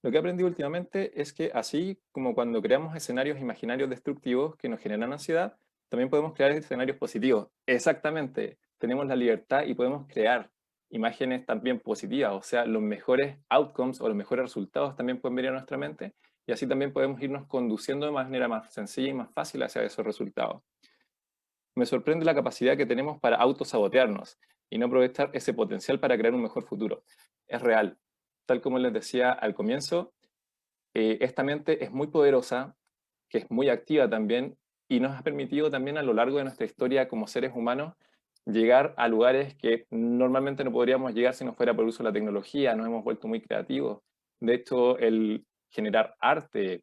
Lo que he aprendido últimamente es que así como cuando creamos escenarios imaginarios destructivos que nos generan ansiedad, también podemos crear escenarios positivos. Exactamente, tenemos la libertad y podemos crear imágenes también positivas, o sea, los mejores outcomes o los mejores resultados también pueden venir a nuestra mente y así también podemos irnos conduciendo de manera más sencilla y más fácil hacia esos resultados. Me sorprende la capacidad que tenemos para autosabotearnos y no aprovechar ese potencial para crear un mejor futuro. Es real. Tal como les decía al comienzo, esta mente es muy poderosa, que es muy activa también, y nos ha permitido también a lo largo de nuestra historia como seres humanos llegar a lugares que normalmente no podríamos llegar si no fuera por el uso de la tecnología, nos hemos vuelto muy creativos. De hecho, el generar arte,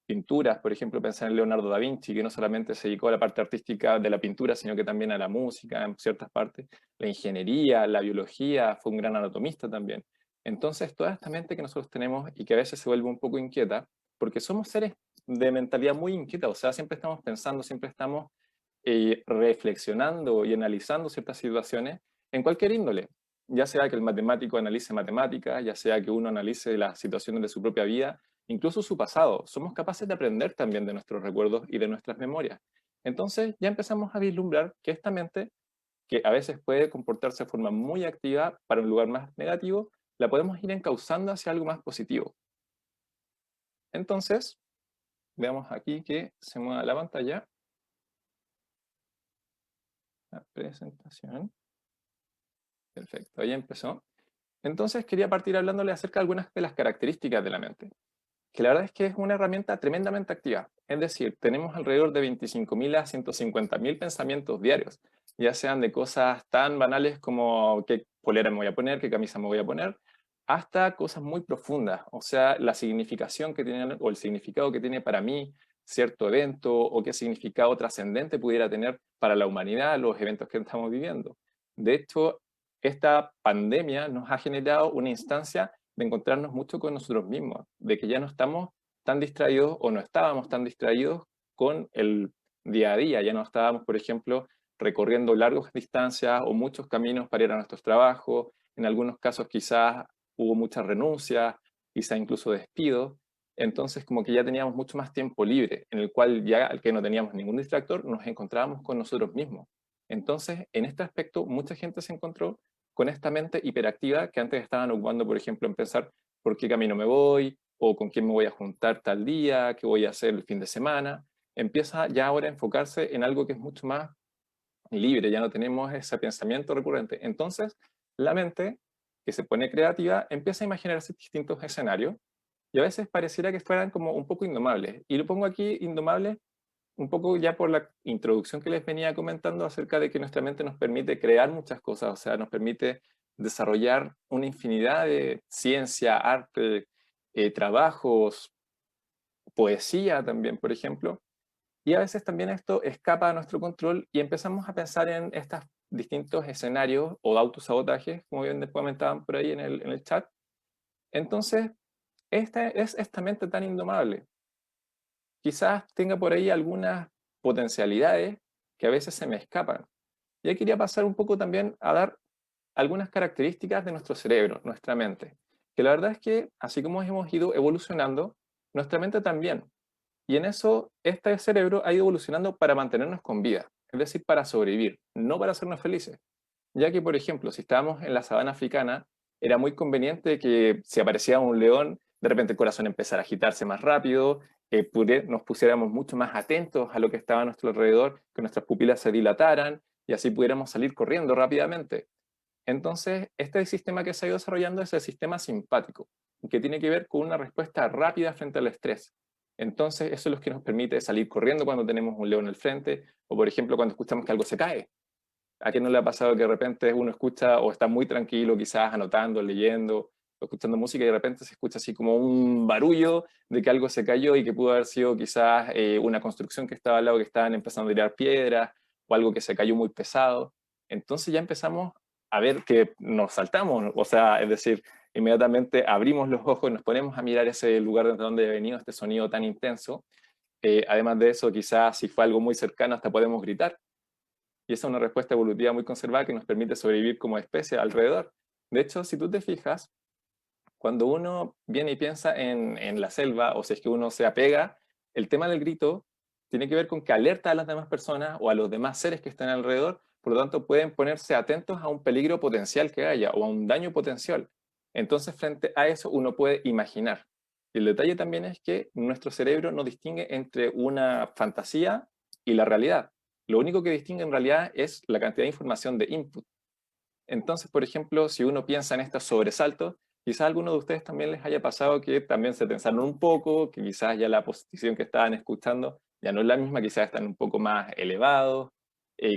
pinturas, por ejemplo, pensar en Leonardo da Vinci, que no solamente se dedicó a la parte artística de la pintura, sino que también a la música en ciertas partes, la ingeniería, la biología, fue un gran anatomista también. Entonces, toda esta mente que nosotros tenemos y que a veces se vuelve un poco inquieta, porque somos seres de mentalidad muy inquieta, o sea, siempre estamos pensando, siempre estamos reflexionando y analizando ciertas situaciones en cualquier índole, ya sea que el matemático analice matemáticas, ya sea que uno analice las situaciones de su propia vida, incluso su pasado. Somos capaces de aprender también de nuestros recuerdos y de nuestras memorias. Entonces ya empezamos a vislumbrar que esta mente, que a veces puede comportarse de forma muy activa para un lugar más negativo, la podemos ir encauzando hacia algo más positivo. Entonces, veamos aquí que se mueva la pantalla, la presentación. Perfecto, ahí empezó. Entonces quería partir hablándole acerca de algunas de las características de la mente, que la verdad es que es una herramienta tremendamente activa. Es decir, tenemos alrededor de 25.000 a 150.000 pensamientos diarios, ya sean de cosas tan banales como qué polera me voy a poner, qué camisa me voy a poner, hasta cosas muy profundas, o sea, la significación que tiene o el significado que tiene para mí cierto evento o qué significado trascendente pudiera tener para la humanidad los eventos que estamos viviendo. De hecho, esta pandemia nos ha generado una instancia de encontrarnos mucho con nosotros mismos, de que ya no estamos tan distraídos o no estábamos tan distraídos con el día a día, ya no estábamos, por ejemplo, recorriendo largas distancias o muchos caminos para ir a nuestros trabajos, en algunos casos quizás hubo muchas renuncias, quizás incluso despidos, entonces como que ya teníamos mucho más tiempo libre, en el cual ya al que no teníamos ningún distractor, nos encontrábamos con nosotros mismos. Entonces, en este aspecto, mucha gente se encontró con esta mente hiperactiva que antes estaban ocupando, por ejemplo, en pensar por qué camino me voy, o con quién me voy a juntar tal día, qué voy a hacer el fin de semana. Empieza ya ahora a enfocarse en algo que es mucho más libre, ya no tenemos ese pensamiento recurrente. Entonces, la mente, que se pone creativa, empieza a imaginarse distintos escenarios y a veces pareciera que fueran como un poco indomables. Y lo pongo aquí indomables un poco ya por la introducción que les venía comentando acerca de que nuestra mente nos permite crear muchas cosas, o sea, nos permite desarrollar una infinidad de ciencia, arte, trabajos, poesía también, por ejemplo, y a veces también esto escapa a nuestro control y empezamos a pensar en estos distintos escenarios o autosabotajes, como bien comentaban por ahí en el chat. Entonces, esta es esta mente tan indomable. Quizás tenga por ahí algunas potencialidades que a veces se me escapan. Y ahí quería pasar un poco también a dar algunas características de nuestro cerebro, nuestra mente. Que la verdad es que, así como hemos ido evolucionando, nuestra mente también. Y en eso, este cerebro ha ido evolucionando para mantenernos con vida, es decir, para sobrevivir, no para hacernos felices. Ya que, por ejemplo, si estábamos en la sabana africana, era muy conveniente que si aparecía un león, de repente el corazón empezara a agitarse más rápido, nos pusiéramos mucho más atentos a lo que estaba a nuestro alrededor, que nuestras pupilas se dilataran y así pudiéramos salir corriendo rápidamente. Entonces, este sistema que se ha ido desarrollando es el sistema simpático, que tiene que ver con una respuesta rápida frente al estrés. Entonces, eso es lo que nos permite salir corriendo cuando tenemos un león al frente, o por ejemplo, cuando escuchamos que algo se cae. ¿A quién no le ha pasado que de repente uno escucha o está muy tranquilo, quizás anotando, leyendo, o escuchando música y de repente se escucha así como un barullo de que algo se cayó y que pudo haber sido quizás una construcción que estaba al lado que estaban empezando a tirar piedras o algo que se cayó muy pesado? Entonces ya empezamos a ver que nos saltamos, o sea, es decir, inmediatamente abrimos los ojos y nos ponemos a mirar ese lugar desde donde ha venido este sonido tan intenso. Además de eso, quizás si fue algo muy cercano hasta podemos gritar. Y esa es una respuesta evolutiva muy conservada que nos permite sobrevivir como especie alrededor. De hecho, si tú te fijas, cuando uno viene y piensa en la selva, o si es que uno se apega, el tema del grito tiene que ver con que alerta a las demás personas o a los demás seres que están alrededor, por lo tanto pueden ponerse atentos a un peligro potencial que haya o a un daño potencial. Entonces, frente a eso, uno puede imaginar. Y el detalle también es que nuestro cerebro no distingue entre una fantasía y la realidad. Lo único que distingue en realidad es la cantidad de información de input. Entonces, por ejemplo, si uno piensa en estos sobresaltos, quizás a alguno de ustedes también les haya pasado que también se tensaron un poco, que quizás ya la posición que estaban escuchando ya no es la misma, quizás están un poco más elevados,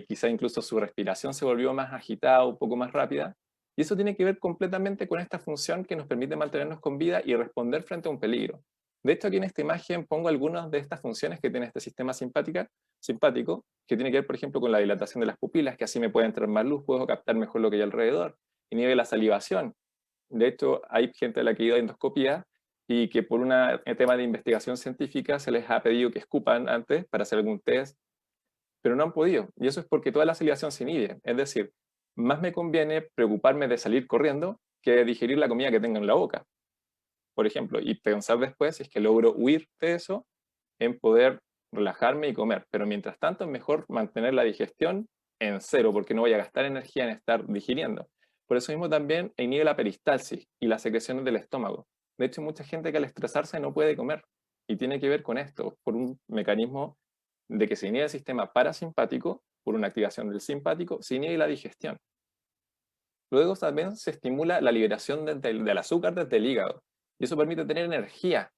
quizás incluso su respiración se volvió más agitada, un poco más rápida. Y eso tiene que ver completamente con esta función que nos permite mantenernos con vida y responder frente a un peligro. De hecho, aquí en esta imagen pongo algunas de estas funciones que tiene este sistema simpático, que tiene que ver, por ejemplo, con la dilatación de las pupilas, que así me puede entrar más luz, puedo captar mejor lo que hay alrededor. Inhibe la salivación. De hecho, hay gente a la que ha ido a endoscopía y que por un tema de investigación científica se les ha pedido que escupan antes para hacer algún test, pero no han podido. Y eso es porque toda la salivación se inhibe. Es decir, más me conviene preocuparme de salir corriendo que digerir la comida que tengo en la boca, por ejemplo, y pensar después si es que logro huir de eso en poder relajarme y comer. Pero mientras tanto es mejor mantener la digestión en cero porque no voy a gastar energía en estar digiriendo. Por eso mismo también inhibe la peristalsis y las secreciones del estómago. De hecho, hay mucha gente que al estresarse no puede comer y tiene que ver con esto, por un mecanismo de que se inhibe el sistema parasimpático, por una activación del simpático, se inhibe la digestión. Luego también se estimula la liberación del azúcar desde el hígado y eso permite tener energía.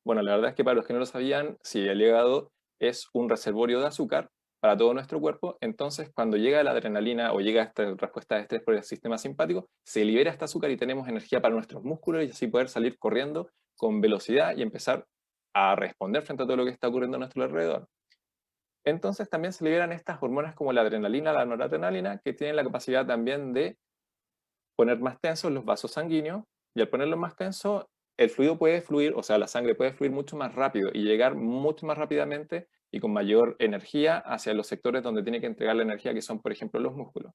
Bueno, la verdad es que para los que no lo sabían, si el hígado es un reservorio de azúcar para todo nuestro cuerpo, entonces cuando llega la adrenalina o llega esta respuesta de estrés por el sistema simpático, se libera este azúcar y tenemos energía para nuestros músculos y así poder salir corriendo con velocidad y empezar a responder frente a todo lo que está ocurriendo a nuestro alrededor. Entonces también se liberan estas hormonas como la adrenalina, la noradrenalina, que tienen la capacidad también de poner más tensos los vasos sanguíneos y al ponerlos más tensos, el fluido puede fluir, o sea, la sangre puede fluir mucho más rápido y llegar mucho más rápidamente y con mayor energía hacia los sectores donde tiene que entregar la energía, que son, por ejemplo, los músculos.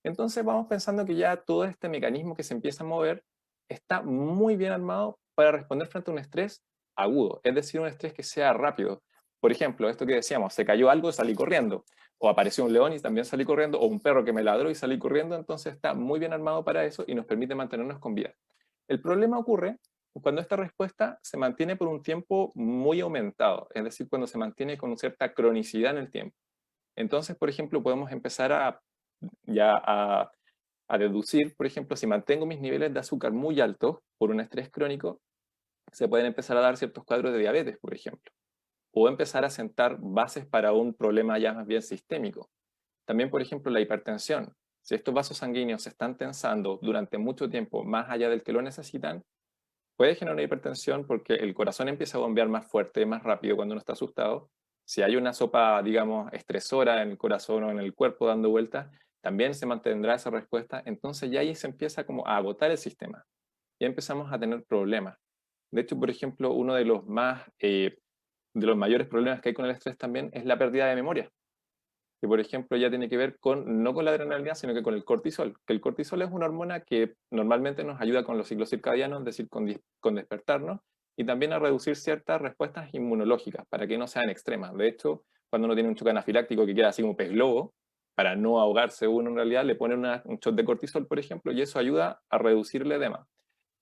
Entonces vamos pensando que ya todo este mecanismo que se empieza a mover está muy bien armado para responder frente a un estrés agudo, es decir, un estrés que sea rápido. Por ejemplo, esto que decíamos, se cayó algo, salí corriendo, o apareció un león y también salí corriendo, o un perro que me ladró y salí corriendo, entonces está muy bien armado para eso y nos permite mantenernos con vida. El problema ocurre cuando esta respuesta se mantiene por un tiempo muy aumentado, es decir, cuando se mantiene con cierta cronicidad en el tiempo. Entonces, por ejemplo, podemos empezar a deducir, por ejemplo, si mantengo mis niveles de azúcar muy altos por un estrés crónico, se pueden empezar a dar ciertos cuadros de diabetes, por ejemplo, o empezar a sentar bases para un problema ya más bien sistémico. También, por ejemplo, la hipertensión. Si estos vasos sanguíneos se están tensando durante mucho tiempo, más allá del que lo necesitan, puede generar hipertensión porque el corazón empieza a bombear más fuerte, más rápido cuando uno está asustado. Si hay una sopa, digamos, estresora en el corazón o en el cuerpo dando vueltas, también se mantendrá esa respuesta. Entonces ya ahí se empieza como a agotar el sistema. Ya empezamos a tener problemas. De hecho, por ejemplo, uno de los mayores problemas que hay con el estrés también es la pérdida de memoria, que por ejemplo ya tiene que ver con, no con la adrenalina, sino que con el cortisol, que el cortisol es una hormona que normalmente nos ayuda con los ciclos circadianos, es decir, con despertarnos, y también a reducir ciertas respuestas inmunológicas, para que no sean extremas. De hecho, cuando uno tiene un choque anafiláctico que queda así como pez globo, para no ahogarse uno en realidad, le ponen un shot de cortisol, por ejemplo, y eso ayuda a reducir el edema.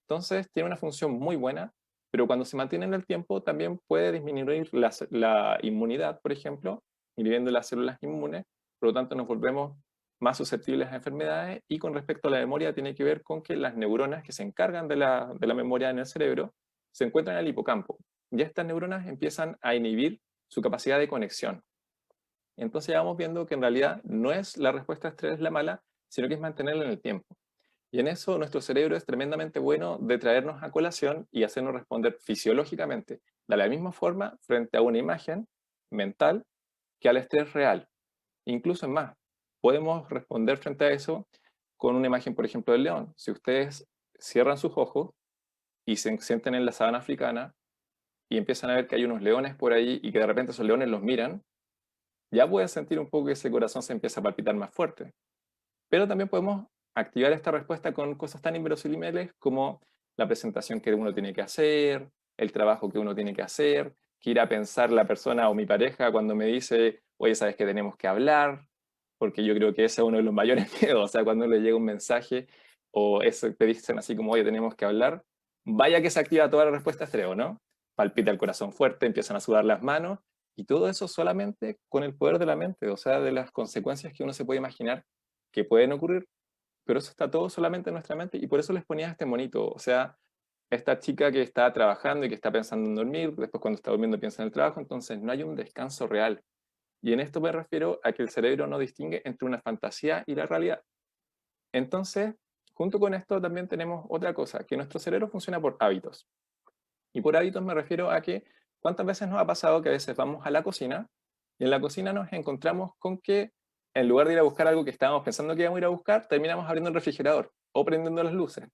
Entonces, tiene una función muy buena, pero cuando se mantiene en el tiempo también puede disminuir la inmunidad, por ejemplo, inhibiendo las células inmunes, por lo tanto nos volvemos más susceptibles a enfermedades y con respecto a la memoria tiene que ver con que las neuronas que se encargan de la memoria en el cerebro se encuentran en el hipocampo y estas neuronas empiezan a inhibir su capacidad de conexión. Entonces ya vamos viendo que en realidad no es la respuesta a estrés la mala, sino que es mantenerla en el tiempo. Y en eso nuestro cerebro es tremendamente bueno de traernos a colación y hacernos responder fisiológicamente de la misma forma frente a una imagen mental que al estrés real. Incluso es más, podemos responder frente a eso con una imagen, por ejemplo, del león. Si ustedes cierran sus ojos y se sienten en la sabana africana y empiezan a ver que hay unos leones por ahí y que de repente esos leones los miran, ya pueden sentir un poco que ese corazón se empieza a palpitar más fuerte. Pero también podemos activar esta respuesta con cosas tan inverosímiles como la presentación que uno tiene que hacer, el trabajo que uno tiene que hacer, que ir a pensar la persona o mi pareja cuando me dice, oye, sabes que tenemos que hablar, porque yo creo que ese es uno de los mayores miedos, o sea, cuando le llega un mensaje o eso te dicen así como, oye, tenemos que hablar, vaya que se activa toda la respuesta estrés, ¿no? Palpita el corazón fuerte, empiezan a sudar las manos, y todo eso solamente con el poder de la mente, o sea, de las consecuencias que uno se puede imaginar que pueden ocurrir, pero eso está todo solamente en nuestra mente, y por eso les ponía este monito, o sea, esta chica que está trabajando y que está pensando en dormir, después cuando está durmiendo piensa en el trabajo, entonces no hay un descanso real. Y en esto me refiero a que el cerebro no distingue entre una fantasía y la realidad. Entonces, junto con esto también tenemos otra cosa, que nuestro cerebro funciona por hábitos. Y por hábitos me refiero a que cuántas veces nos ha pasado que a veces vamos a la cocina y en la cocina nos encontramos con que en lugar de ir a buscar algo que estábamos pensando que íbamos a ir a buscar, terminamos abriendo el refrigerador o prendiendo las luces.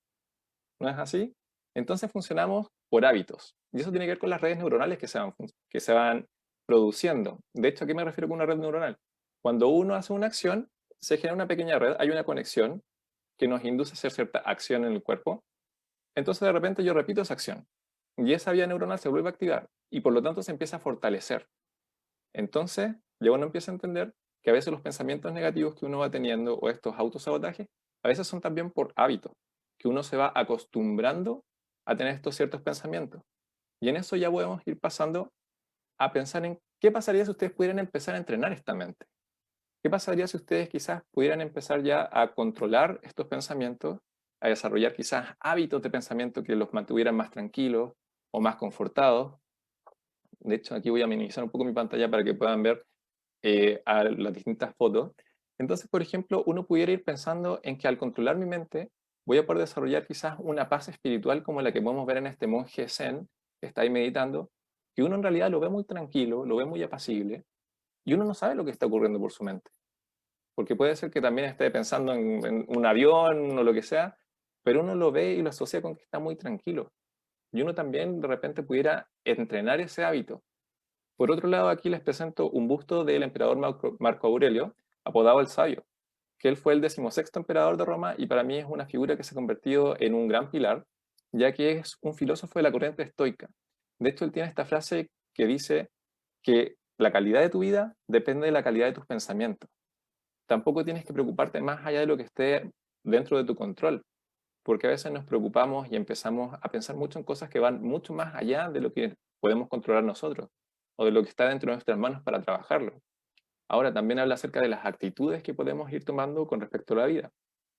¿No es así? Entonces funcionamos por hábitos. Y eso tiene que ver con las redes neuronales que se van produciendo. De hecho, ¿a qué me refiero con una red neuronal? Cuando uno hace una acción, se genera una pequeña red, hay una conexión que nos induce a hacer cierta acción en el cuerpo. Entonces de repente yo repito esa acción y esa vía neuronal se vuelve a activar y por lo tanto se empieza a fortalecer. Entonces ya uno empieza a entender que a veces los pensamientos negativos que uno va teniendo o estos autosabotajes, a veces son también por hábito, que uno se va acostumbrando a tener estos ciertos pensamientos. Y en eso ya podemos ir pasando a pensar en qué pasaría si ustedes pudieran empezar a entrenar esta mente. ¿Qué pasaría si ustedes quizás pudieran empezar ya a controlar estos pensamientos, a desarrollar quizás hábitos de pensamiento que los mantuvieran más tranquilos o más confortados? De hecho, aquí voy a minimizar un poco mi pantalla para que puedan ver a las distintas fotos. Entonces, por ejemplo, uno pudiera ir pensando en que al controlar mi mente, voy a poder desarrollar quizás una paz espiritual como la que podemos ver en este monje zen que está ahí meditando, que uno en realidad lo ve muy tranquilo, lo ve muy apacible, y uno no sabe lo que está ocurriendo por su mente. Porque puede ser que también esté pensando en un avión o lo que sea, pero uno lo ve y lo asocia con que está muy tranquilo. Y uno también de repente pudiera entrenar ese hábito. Por otro lado, aquí les presento un busto del emperador Marco Aurelio, apodado el Sabio, que él fue el 16º emperador de Roma y para mí es una figura que se ha convertido en un gran pilar, ya que es un filósofo de la corriente estoica. De hecho, él tiene esta frase que dice que la calidad de tu vida depende de la calidad de tus pensamientos. Tampoco tienes que preocuparte más allá de lo que esté dentro de tu control, porque a veces nos preocupamos y empezamos a pensar mucho en cosas que van mucho más allá de lo que podemos controlar nosotros o de lo que está dentro de nuestras manos para trabajarlo. Ahora también habla acerca de las actitudes que podemos ir tomando con respecto a la vida.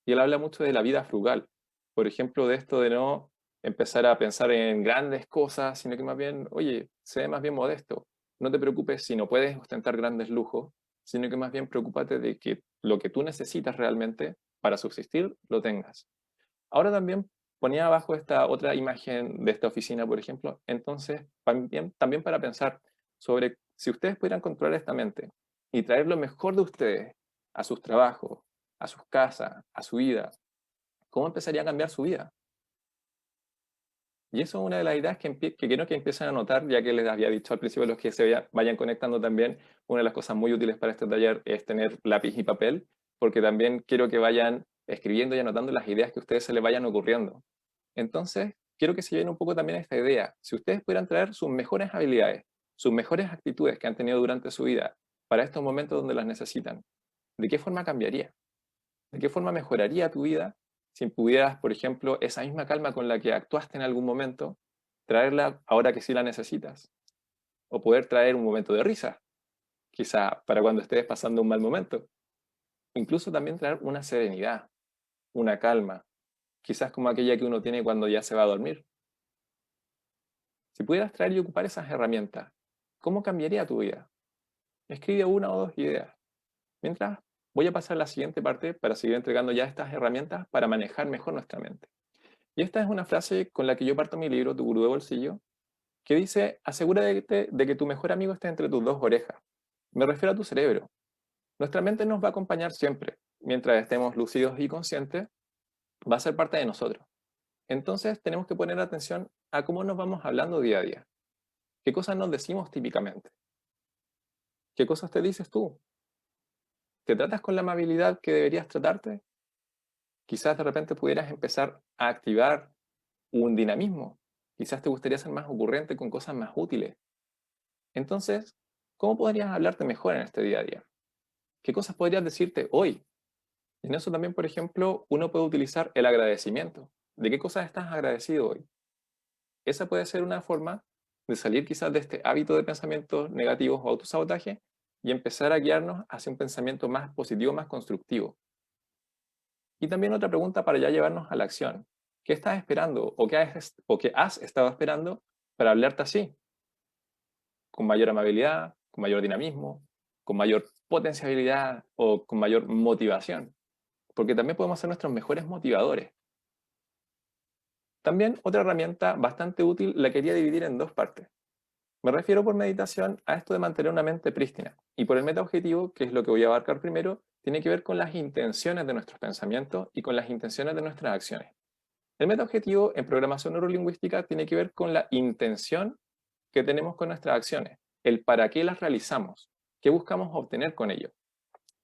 Y él habla mucho de la vida frugal. Por ejemplo, de esto de no empezar a pensar en grandes cosas, sino que más bien, oye, sé más bien modesto. No te preocupes si no puedes ostentar grandes lujos, sino que más bien preocúpate de que lo que tú necesitas realmente para subsistir lo tengas. Ahora también ponía abajo esta otra imagen de esta oficina, por ejemplo. Entonces, también para pensar sobre si ustedes pudieran controlar esta mente y traer lo mejor de ustedes a sus trabajos, a sus casas, a su vida, ¿cómo empezaría a cambiar su vida? Y eso es una de las ideas que quiero que empiecen a notar, ya que les había dicho al principio los que vayan conectando también, una de las cosas muy útiles para este taller es tener lápiz y papel, porque también quiero que vayan escribiendo y anotando las ideas que a ustedes se les vayan ocurriendo. Entonces, quiero que se lleven un poco también esta idea. Si ustedes pudieran traer sus mejores habilidades, sus mejores actitudes que han tenido durante su vida para estos momentos donde las necesitan, ¿de qué forma cambiaría? ¿De qué forma mejoraría tu vida si pudieras, por ejemplo, esa misma calma con la que actuaste en algún momento, traerla ahora que sí la necesitas? O poder traer un momento de risa, quizá para cuando estés pasando un mal momento. Incluso también traer una serenidad, una calma, quizás como aquella que uno tiene cuando ya se va a dormir. Si pudieras traer y ocupar esas herramientas, ¿cómo cambiaría tu vida? Escribe una o dos ideas. Mientras, voy a pasar a la siguiente parte para seguir entregando ya estas herramientas para manejar mejor nuestra mente. Y esta es una frase con la que yo parto mi libro, Tu Gurú de Bolsillo, que dice, asegúrate de que tu mejor amigo esté entre tus dos orejas. Me refiero a tu cerebro. Nuestra mente nos va a acompañar siempre. Mientras estemos lúcidos y conscientes, va a ser parte de nosotros. Entonces tenemos que poner atención a cómo nos vamos hablando día a día. ¿Qué cosas nos decimos típicamente? ¿Qué cosas te dices tú? ¿Te tratas con la amabilidad que deberías tratarte? Quizás de repente pudieras empezar a activar un dinamismo. Quizás te gustaría ser más ocurrente con cosas más útiles. Entonces, ¿cómo podrías hablarte mejor en este día a día? ¿Qué cosas podrías decirte hoy? En eso también, por ejemplo, uno puede utilizar el agradecimiento. ¿De qué cosas estás agradecido hoy? Esa puede ser una forma de salir quizás de este hábito de pensamientos negativos o autosabotaje y empezar a guiarnos hacia un pensamiento más positivo, más constructivo. Y también otra pregunta para ya llevarnos a la acción. ¿Qué estás esperando o qué has estado esperando para hablarte así? Con mayor amabilidad, con mayor dinamismo, con mayor potencialidad o con mayor motivación. Porque también podemos ser nuestros mejores motivadores. También otra herramienta bastante útil la quería dividir en dos partes. Me refiero por meditación a esto de mantener una mente prístina. Y por el metaobjetivo, que es lo que voy a abarcar primero, tiene que ver con las intenciones de nuestros pensamientos y con las intenciones de nuestras acciones. El metaobjetivo en programación neurolingüística tiene que ver con la intención que tenemos con nuestras acciones, el para qué las realizamos, qué buscamos obtener con ello.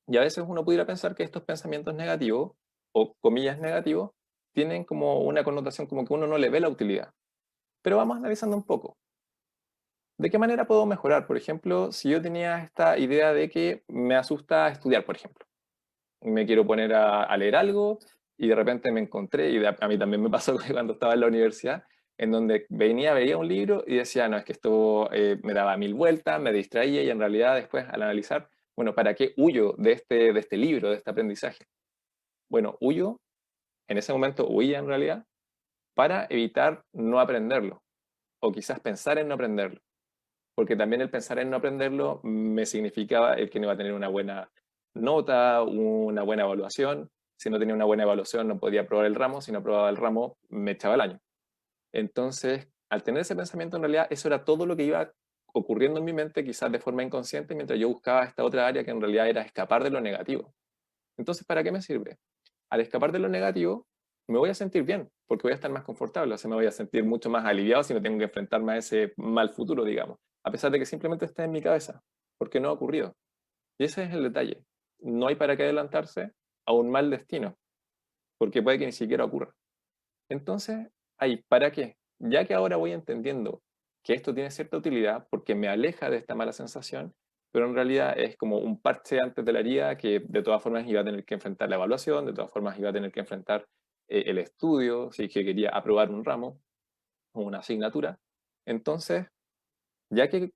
Y a veces uno pudiera pensar que estos pensamientos negativos, o comillas negativos, tienen como una connotación como que uno no le ve la utilidad. Pero vamos analizando un poco. ¿De qué manera puedo mejorar? Por ejemplo, si yo tenía esta idea de que me asusta estudiar, por ejemplo. Me quiero poner a leer algo y de repente me encontré, y a mí también me pasó cuando estaba en la universidad, en donde veía un libro y decía, no, es que esto me daba mil vueltas, me distraía y en realidad después al analizar, bueno, ¿para qué huyo de este libro, de este aprendizaje? Bueno, huyo, en ese momento huía en realidad, para evitar no aprenderlo o quizás pensar en no aprenderlo. Porque también el pensar en no aprenderlo me significaba el que no iba a tener una buena nota, una buena evaluación. Si no tenía una buena evaluación no podía aprobar el ramo, si no aprobaba el ramo me echaba el año. Entonces, al tener ese pensamiento, en realidad eso era todo lo que iba ocurriendo en mi mente, quizás de forma inconsciente, mientras yo buscaba esta otra área que en realidad era escapar de lo negativo. Entonces, ¿para qué me sirve? Al escapar de lo negativo, me voy a sentir bien, porque voy a estar más confortable, o sea, me voy a sentir mucho más aliviado si no tengo que enfrentarme a ese mal futuro, digamos, a pesar de que simplemente está en mi cabeza, porque no ha ocurrido. Y ese es el detalle. No hay para qué adelantarse a un mal destino, porque puede que ni siquiera ocurra. Entonces, hay para qué. Ya que ahora voy entendiendo que esto tiene cierta utilidad porque me aleja de esta mala sensación, pero en realidad es como un parche antes de la herida que de todas formas iba a tener que enfrentar la evaluación, de todas formas iba a tener que enfrentar el estudio, si es que quería aprobar un ramo o una asignatura. Entonces, ya que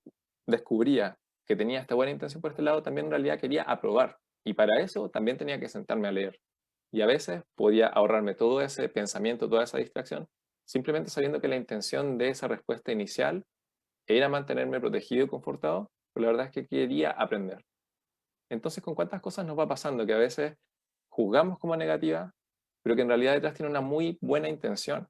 descubría que tenía esta buena intención por este lado, también en realidad quería aprobar. Y para eso también tenía que sentarme a leer. Y a veces podía ahorrarme todo ese pensamiento, toda esa distracción, simplemente sabiendo que la intención de esa respuesta inicial era mantenerme protegido y confortado, pero la verdad es que quería aprender. Entonces, ¿con cuántas cosas nos va pasando que a veces juzgamos como negativa, pero que en realidad detrás tiene una muy buena intención?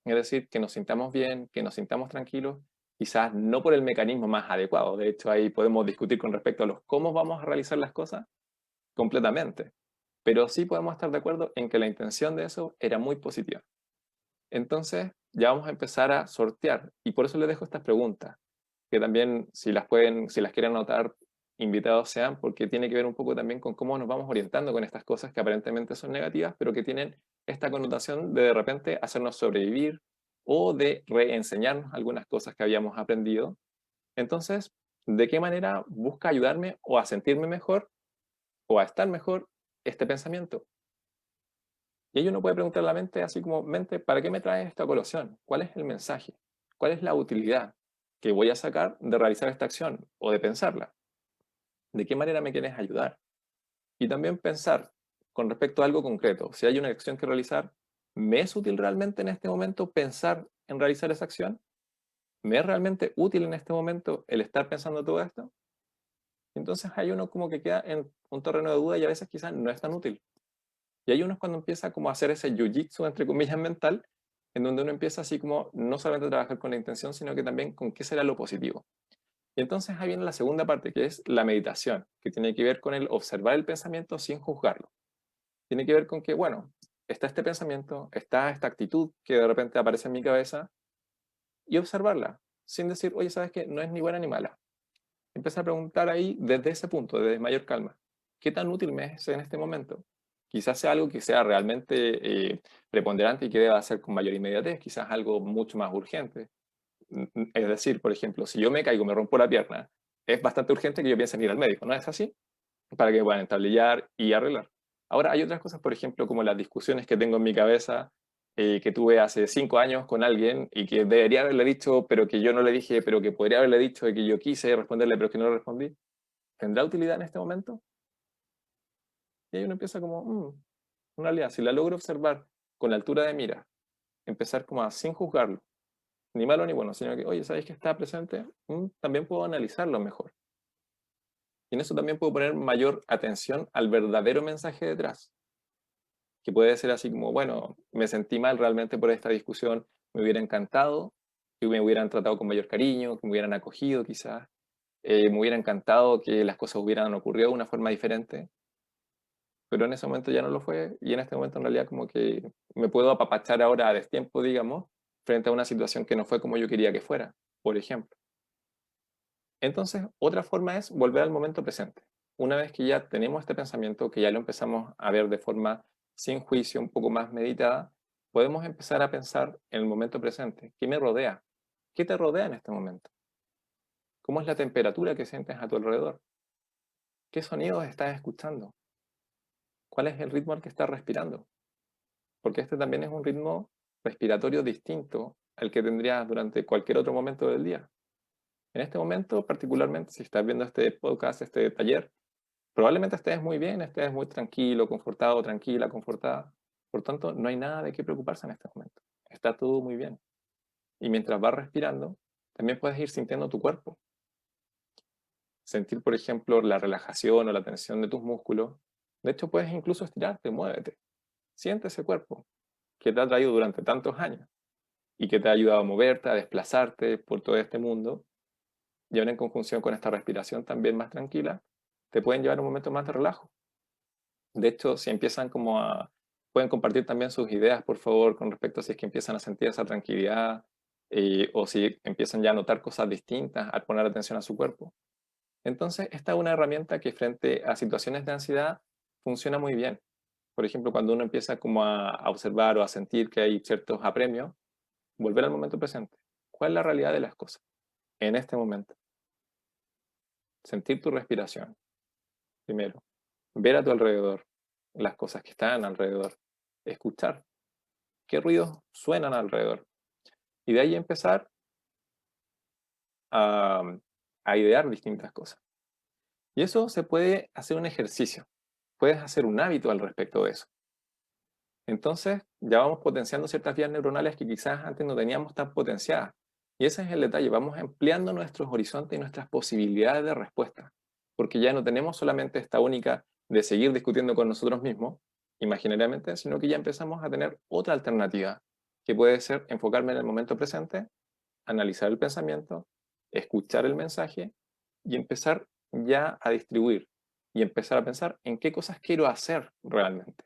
Es decir, que nos sintamos bien, que nos sintamos tranquilos, quizás no por el mecanismo más adecuado. De hecho, ahí podemos discutir con respecto a los cómo vamos a realizar las cosas completamente. Pero sí podemos estar de acuerdo en que la intención de eso era muy positiva. Entonces, ya vamos a empezar a sortear. Y por eso les dejo estas preguntas, que también, si las quieren anotar, invitados sean, porque tiene que ver un poco también con cómo nos vamos orientando con estas cosas que aparentemente son negativas, pero que tienen esta connotación de repente hacernos sobrevivir o de reenseñarnos algunas cosas que habíamos aprendido. Entonces, ¿de qué manera busca ayudarme o a sentirme mejor o a estar mejor este pensamiento? Y ahí uno puede preguntar a la mente así como, mente, ¿para qué me traes esta colación? ¿Cuál es el mensaje? ¿Cuál es la utilidad que voy a sacar de realizar esta acción o de pensarla? ¿De qué manera me quieres ayudar? Y también pensar con respecto a algo concreto. Si hay una acción que realizar, ¿me es útil realmente en este momento pensar en realizar esa acción? ¿Me es realmente útil en este momento el estar pensando todo esto? Entonces hay uno como que queda en un terreno de duda y a veces quizás no es tan útil. Y hay uno es cuando empieza como a hacer ese jiu-jitsu, entre comillas, mental, en donde uno empieza así como no solamente a trabajar con la intención, sino que también con qué será lo positivo. Y entonces ahí viene la segunda parte, que es la meditación, que tiene que ver con el observar el pensamiento sin juzgarlo. Tiene que ver con que, bueno, está este pensamiento, está esta actitud que de repente aparece en mi cabeza, y observarla, sin decir, oye, ¿sabes qué? No es ni buena ni mala. Empieza a preguntar ahí desde ese punto, desde mayor calma, ¿qué tan útil me es en este momento? Quizás sea algo que sea realmente preponderante y que deba hacer con mayor inmediatez, quizás algo mucho más urgente. Es decir, por ejemplo, si yo me caigo, me rompo la pierna, es bastante urgente que yo piense en ir al médico, ¿no es así? Para que puedan entablillar y arreglar. Ahora, hay otras cosas, por ejemplo, como las discusiones que tengo en mi cabeza, que tuve hace 5 años con alguien y que debería haberle dicho, pero que yo no le dije, pero que podría haberle dicho y que yo quise responderle, pero que no le respondí. ¿Tendrá utilidad en este momento? Y ahí uno empieza como, en realidad, si la logro observar con la altura de mira, empezar como a, sin juzgarlo, ni malo ni bueno, sino que, oye, ¿sabes que está presente? También puedo analizarlo mejor. Y en eso también puedo poner mayor atención al verdadero mensaje detrás, que puede ser así como, bueno, me sentí mal realmente por esta discusión, me hubiera encantado que me hubieran tratado con mayor cariño, que me hubieran acogido quizás, me hubiera encantado que las cosas hubieran ocurrido de una forma diferente, pero en ese momento ya no lo fue y en este momento en realidad como que me puedo apapachar ahora a destiempo, digamos, frente a una situación que no fue como yo quería que fuera, por ejemplo. Entonces, otra forma es volver al momento presente. Una vez que ya tenemos este pensamiento, que ya lo empezamos a ver de forma sin juicio, un poco más meditada, podemos empezar a pensar en el momento presente. ¿Qué me rodea? ¿Qué te rodea en este momento? ¿Cómo es la temperatura que sientes a tu alrededor? ¿Qué sonidos estás escuchando? ¿Cuál es el ritmo al que estás respirando? Porque este también es un ritmo respiratorio distinto al que tendrías durante cualquier otro momento del día. En este momento, particularmente, si estás viendo este podcast, este taller, probablemente estés muy bien, estés muy tranquilo, confortado, tranquila, confortada. Por tanto, no hay nada de qué preocuparse en este momento. Está todo muy bien. Y mientras vas respirando, también puedes ir sintiendo tu cuerpo. Sentir, por ejemplo, la relajación o la tensión de tus músculos. De hecho, puedes incluso estirarte, muévete. Siente ese cuerpo que te ha traído durante tantos años y que te ha ayudado a moverte, a desplazarte por todo este mundo. Y ahora en conjunción con esta respiración también más tranquila, te pueden llevar a un momento más de relajo. De hecho, si empiezan como a... Pueden compartir también sus ideas, por favor, con respecto a si es que empiezan a sentir esa tranquilidad o si empiezan ya a notar cosas distintas al poner atención a su cuerpo. Entonces, esta es una herramienta que frente a situaciones de ansiedad funciona muy bien. Por ejemplo, cuando uno empieza como a observar o a sentir que hay ciertos apremios, volver al momento presente. ¿Cuál es la realidad de las cosas en este momento? Sentir tu respiración, primero. Ver a tu alrededor, las cosas que están alrededor. Escuchar qué ruidos suenan alrededor. Y de ahí empezar a, a idear distintas cosas. Y eso se puede hacer un ejercicio. Puedes hacer un hábito al respecto de eso. Entonces, ya vamos potenciando ciertas vías neuronales que quizás antes no teníamos tan potenciadas. Y ese es el detalle, vamos ampliando nuestros horizontes y nuestras posibilidades de respuesta, porque ya no tenemos solamente esta única de seguir discutiendo con nosotros mismos, imaginariamente, sino que ya empezamos a tener otra alternativa, que puede ser enfocarme en el momento presente, analizar el pensamiento, escuchar el mensaje y empezar ya a distribuir y empezar a pensar en qué cosas quiero hacer realmente.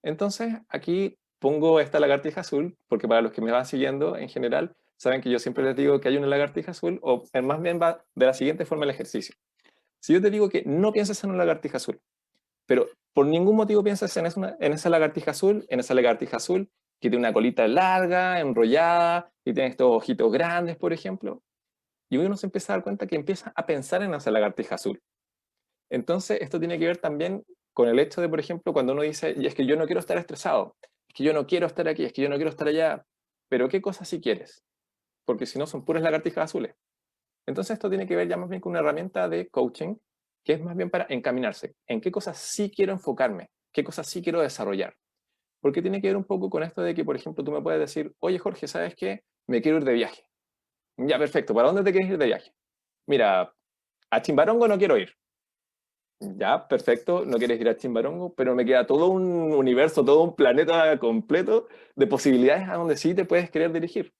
Entonces, aquí pongo esta lagartija azul, porque para los que me van siguiendo en general, saben que yo siempre les digo que hay una lagartija azul, o más bien va de la siguiente forma el ejercicio. Si yo te digo que no pienses en una lagartija azul, pero por ningún motivo pienses en esa lagartija azul que tiene una colita larga, enrollada, y tiene estos ojitos grandes, por ejemplo, y uno se empieza a dar cuenta que empieza a pensar en esa lagartija azul. Entonces, esto tiene que ver también con el hecho de, por ejemplo, cuando uno dice, y es que yo no quiero estar estresado, es que yo no quiero estar aquí, es que yo no quiero estar allá, pero ¿qué cosas sí quieres? Porque si no, son puras lagartijas azules. Entonces, esto tiene que ver ya más bien con una herramienta de coaching, que es más bien para encaminarse. ¿En qué cosas sí quiero enfocarme? ¿Qué cosas sí quiero desarrollar? Porque tiene que ver un poco con esto de que, por ejemplo, tú me puedes decir, oye Jorge, ¿sabes qué? Me quiero ir de viaje. Ya, perfecto. ¿Para dónde te quieres ir de viaje? Mira, a Chimbarongo no quiero ir. Ya, perfecto, no quieres ir a Chimbarongo, pero me queda todo un universo, todo un planeta completo de posibilidades a donde sí te puedes querer dirigir.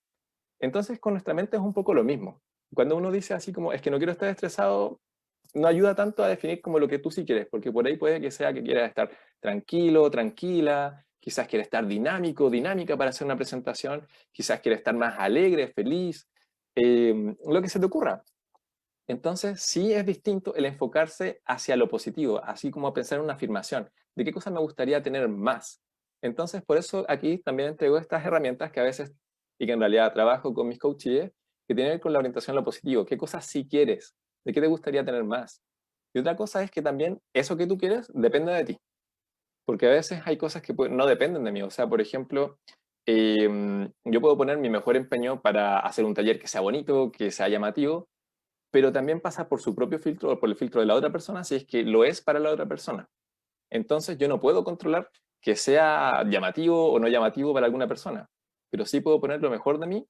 Entonces, con nuestra mente es un poco lo mismo. Cuando uno dice así como, es que no quiero estar estresado, no ayuda tanto a definir como lo que tú sí quieres, porque por ahí puede que sea que quieras estar tranquilo, tranquila, quizás quieres estar dinámico, dinámica para hacer una presentación, quizás quieres estar más alegre, feliz, lo que se te ocurra. Entonces, sí es distinto el enfocarse hacia lo positivo, así como pensar en una afirmación. de qué cosas me gustaría tener más. Entonces, por eso aquí también entrego estas herramientas que a veces, y que en realidad trabajo con mis coaches, que tienen que ver con la orientación a lo positivo. ¿Qué cosas sí quieres? ¿De qué te gustaría tener más? Y otra cosa es que también eso que tú quieres depende de ti. Porque a veces hay cosas que no dependen de mí. O sea, por ejemplo, yo puedo poner mi mejor empeño para hacer un taller que sea bonito, que sea llamativo, pero también pasa por su propio filtro o por el filtro de la otra persona si es que lo es para la otra persona. Entonces yo no puedo controlar que sea llamativo o no llamativo para alguna persona, pero sí puedo poner lo mejor de mí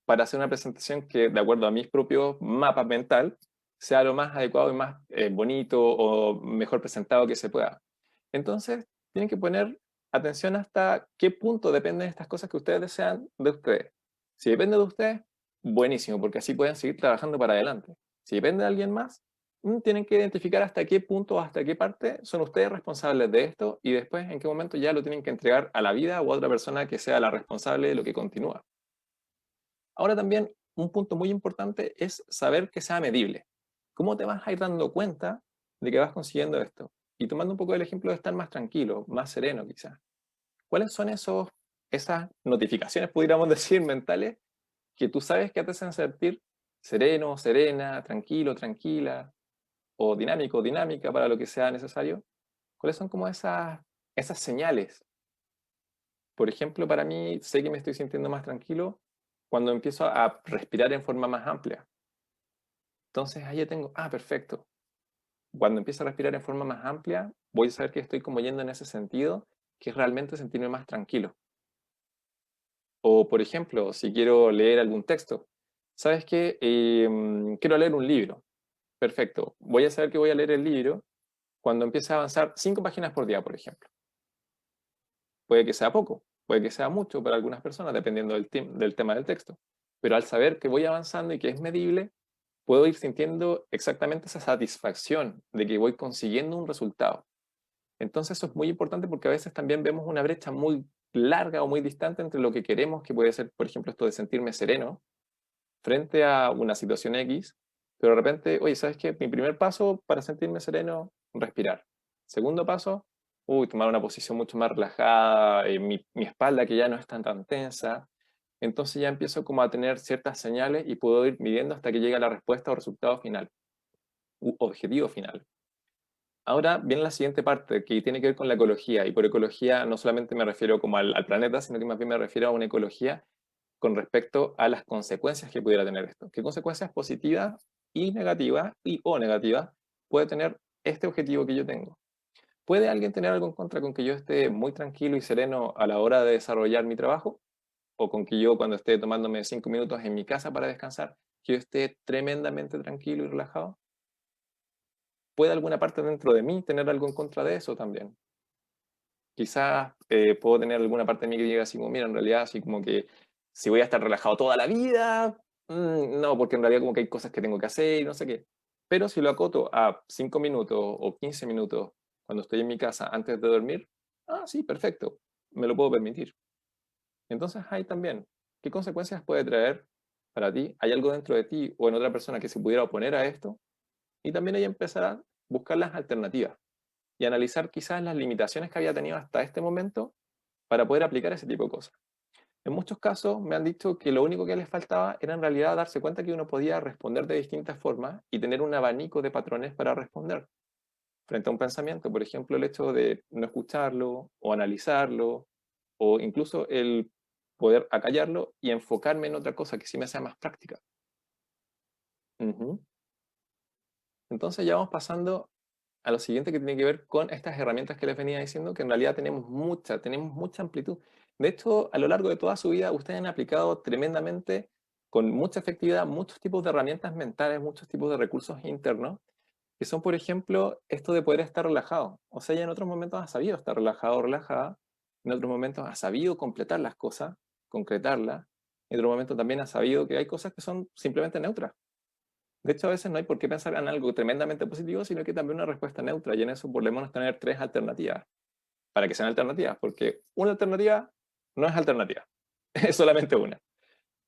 para hacer una presentación que, de acuerdo a mis propios mapas mental, sea lo más adecuado y más bonito o mejor presentado que se pueda. Entonces, tienen que poner atención hasta qué punto dependen estas cosas que ustedes desean de ustedes. Si depende de ustedes, buenísimo, porque así pueden seguir trabajando para adelante. Si depende de alguien más, tienen que identificar hasta qué punto o hasta qué parte son ustedes responsables de esto y después en qué momento ya lo tienen que entregar a la vida o a otra persona que sea la responsable de lo que continúa. Ahora también un punto muy importante es saber que sea medible. ¿Cómo te vas a ir dando cuenta de que vas consiguiendo esto? Y tomando un poco el ejemplo de estar más tranquilo, más sereno quizás. ¿Cuáles son esas notificaciones, pudiéramos decir, mentales, que tú sabes que te hacen sentir sereno, serena, tranquilo, tranquila, o dinámico, dinámica para lo que sea necesario? ¿Cuáles son como esas señales? Por ejemplo, para mí, sé que me estoy sintiendo más tranquilo cuando empiezo a respirar en forma más amplia. Entonces ahí ya tengo, perfecto. Cuando empiezo a respirar en forma más amplia, voy a saber que estoy como yendo en ese sentido, que es realmente sentirme más tranquilo. O, por ejemplo, si quiero leer algún texto, ¿sabes qué? Quiero leer un libro. Perfecto. Voy a saber que voy a leer el libro cuando empiece a avanzar 5 páginas por día, por ejemplo. Puede que sea poco, puede que sea mucho para algunas personas, dependiendo del tema del texto. Pero al saber que voy avanzando y que es medible, puedo ir sintiendo exactamente esa satisfacción de que voy consiguiendo un resultado. Entonces eso es muy importante porque a veces también vemos una brecha muy larga o muy distante entre lo que queremos, que puede ser, por ejemplo, esto de sentirme sereno frente a una situación X, pero de repente, oye, ¿sabes qué? Mi primer paso para sentirme sereno, respirar. Segundo paso, tomar una posición mucho más relajada, mi espalda que ya no es tan tensa. Entonces ya empiezo como a tener ciertas señales y puedo ir midiendo hasta que llegue a la respuesta o resultado final, u objetivo final. Ahora viene la siguiente parte que tiene que ver con la ecología, y por ecología no solamente me refiero como al planeta, sino que más bien me refiero a una ecología con respecto a las consecuencias que pudiera tener esto. ¿Qué consecuencias positivas y negativas o negativas puede tener este objetivo que yo tengo? ¿Puede alguien tener algo en contra con que yo esté muy tranquilo y sereno a la hora de desarrollar mi trabajo? ¿O con que yo cuando esté tomándome 5 minutos en mi casa para descansar, que yo esté tremendamente tranquilo y relajado? ¿Puede alguna parte dentro de mí tener algo en contra de eso también? Quizás puedo tener alguna parte de mí que diga así como, mira, en realidad así como que si voy a estar relajado toda la vida, no, porque en realidad como que hay cosas que tengo que hacer y no sé qué. Pero si lo acoto a 5 minutos o 15 minutos cuando estoy en mi casa antes de dormir, sí, perfecto, me lo puedo permitir. Entonces ahí también, ¿qué consecuencias puede traer para ti? ¿Hay algo dentro de ti o en otra persona que se pudiera oponer a esto? Y también ahí empezar a buscar las alternativas y analizar quizás las limitaciones que había tenido hasta este momento para poder aplicar ese tipo de cosas. En muchos casos me han dicho que lo único que les faltaba era en realidad darse cuenta que uno podía responder de distintas formas y tener un abanico de patrones para responder frente a un pensamiento. Por ejemplo, el hecho de no escucharlo o analizarlo o incluso el poder acallarlo y enfocarme en otra cosa que sí me sea más práctica. Ujú. Entonces ya vamos pasando a lo siguiente que tiene que ver con estas herramientas que les venía diciendo, que en realidad tenemos mucha amplitud. De hecho, a lo largo de toda su vida, ustedes han aplicado tremendamente, con mucha efectividad, muchos tipos de herramientas mentales, muchos tipos de recursos internos, que son, por ejemplo, esto de poder estar relajado. O sea, ya en otros momentos has sabido estar relajado o relajada, en otros momentos has sabido completar las cosas, concretarlas, en otros momentos también has sabido que hay cosas que son simplemente neutras. De hecho, a veces no hay por qué pensar en algo tremendamente positivo, sino que también una respuesta neutra. Y en eso podemos tener 3 alternativas, para que sean alternativas, porque una alternativa no es alternativa, es solamente una.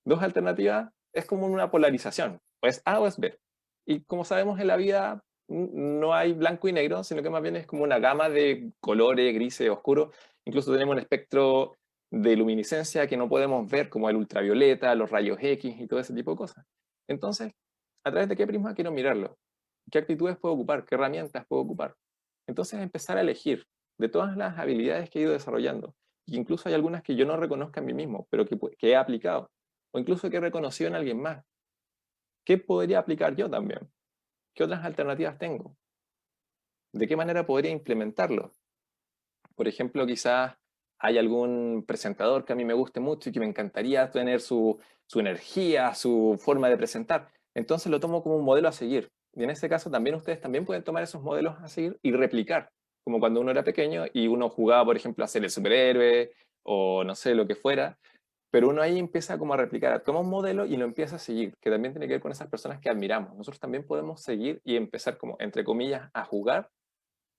2 alternativas es como una polarización, o es A o es B. Y como sabemos en la vida, no hay blanco y negro, sino que más bien es como una gama de colores, grises, oscuros. Incluso tenemos un espectro de luminiscencia que no podemos ver, como el ultravioleta, los rayos X y todo ese tipo de cosas. Entonces, ¿a través de qué prisma quiero mirarlo? ¿Qué actitudes puedo ocupar? ¿Qué herramientas puedo ocupar? Entonces, empezar a elegir de todas las habilidades que he ido desarrollando. Y incluso hay algunas que yo no reconozco en mí mismo, pero que he aplicado. O incluso que he reconocido en alguien más. ¿Qué podría aplicar yo también? ¿Qué otras alternativas tengo? ¿De qué manera podría implementarlo? Por ejemplo, quizás hay algún presentador que a mí me guste mucho y que me encantaría tener su energía, su forma de presentar. Entonces lo tomo como un modelo a seguir. Y en este caso también ustedes también pueden tomar esos modelos a seguir y replicar. Como cuando uno era pequeño y uno jugaba, por ejemplo, a ser el superhéroe o no sé, lo que fuera. Pero uno ahí empieza como a replicar, toma un modelo y lo empieza a seguir, que también tiene que ver con esas personas que admiramos. Nosotros también podemos seguir y empezar como, entre comillas, a jugar,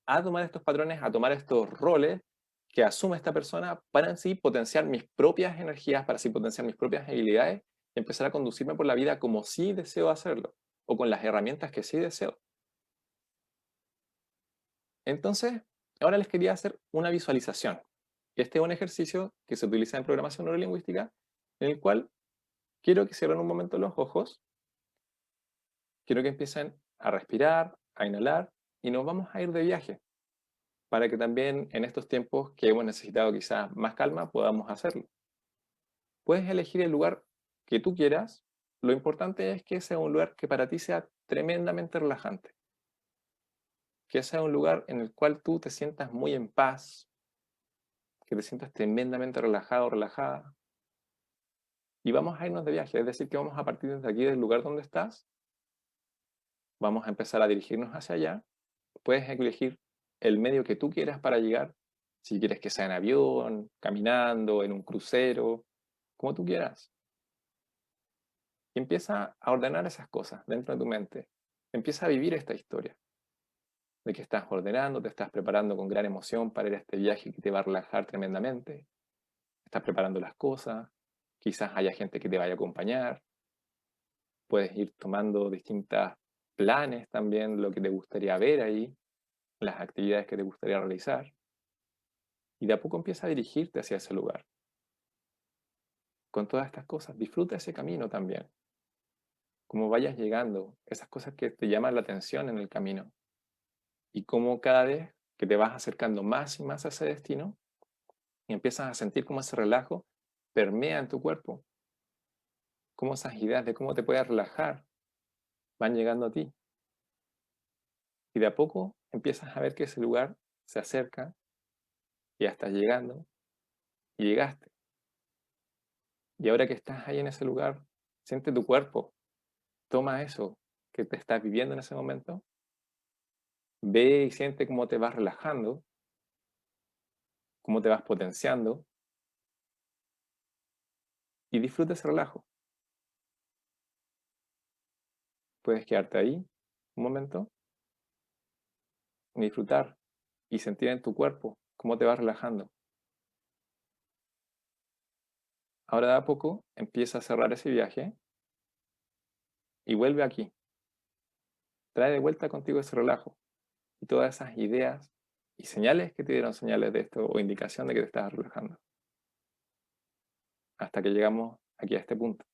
a tomar estos patrones, a tomar estos roles que asume esta persona para en sí potenciar mis propias energías, para así potenciar mis propias habilidades y empezar a conducirme por la vida como sí deseo hacerlo o con las herramientas que sí deseo. Entonces, ahora les quería hacer una visualización. Este es un ejercicio que se utiliza en programación neurolingüística en el cual quiero que cierren un momento los ojos, quiero que empiecen a respirar, a inhalar y nos vamos a ir de viaje para que también en estos tiempos que hemos necesitado quizás más calma podamos hacerlo. Puedes elegir el lugar que tú quieras, lo importante es que sea un lugar que para ti sea tremendamente relajante, que sea un lugar en el cual tú te sientas muy en paz, que te sientas tremendamente relajado o relajada. Y vamos a irnos de viaje, es decir, que vamos a partir desde aquí del lugar donde estás, vamos a empezar a dirigirnos hacia allá. Puedes elegir el medio que tú quieras para llegar, si quieres que sea en avión, caminando, en un crucero, como tú quieras. Y empieza a ordenar esas cosas dentro de tu mente. Empieza a vivir esta historia de que estás ordenando, te estás preparando con gran emoción para ir a este viaje que te va a relajar tremendamente. Estás preparando las cosas, quizás haya gente que te vaya a acompañar. Puedes ir tomando distintos planes también, lo que te gustaría ver ahí, las actividades que te gustaría realizar. Y de a poco empieza a dirigirte hacia ese lugar. Con todas estas cosas, disfruta ese camino también. Cómo vayas llegando, esas cosas que te llaman la atención en el camino. Y cómo cada vez que te vas acercando más y más a ese destino, y empiezas a sentir cómo ese relajo permea en tu cuerpo. Cómo esas ideas de cómo te puedes relajar van llegando a ti. Y de a poco empiezas a ver que ese lugar se acerca, y ya estás llegando, y llegaste. Y ahora que estás ahí en ese lugar, siente tu cuerpo. Toma eso que te estás viviendo en ese momento, ve y siente cómo te vas relajando, cómo te vas potenciando, y disfruta ese relajo. Puedes quedarte ahí un momento y disfrutar y sentir en tu cuerpo cómo te vas relajando. Ahora de a poco empieza a cerrar ese viaje y vuelve aquí. Trae de vuelta contigo ese relajo y todas esas ideas y señales que te dieron señales de esto o indicación de que te estás relajando. Hasta que llegamos aquí a este punto.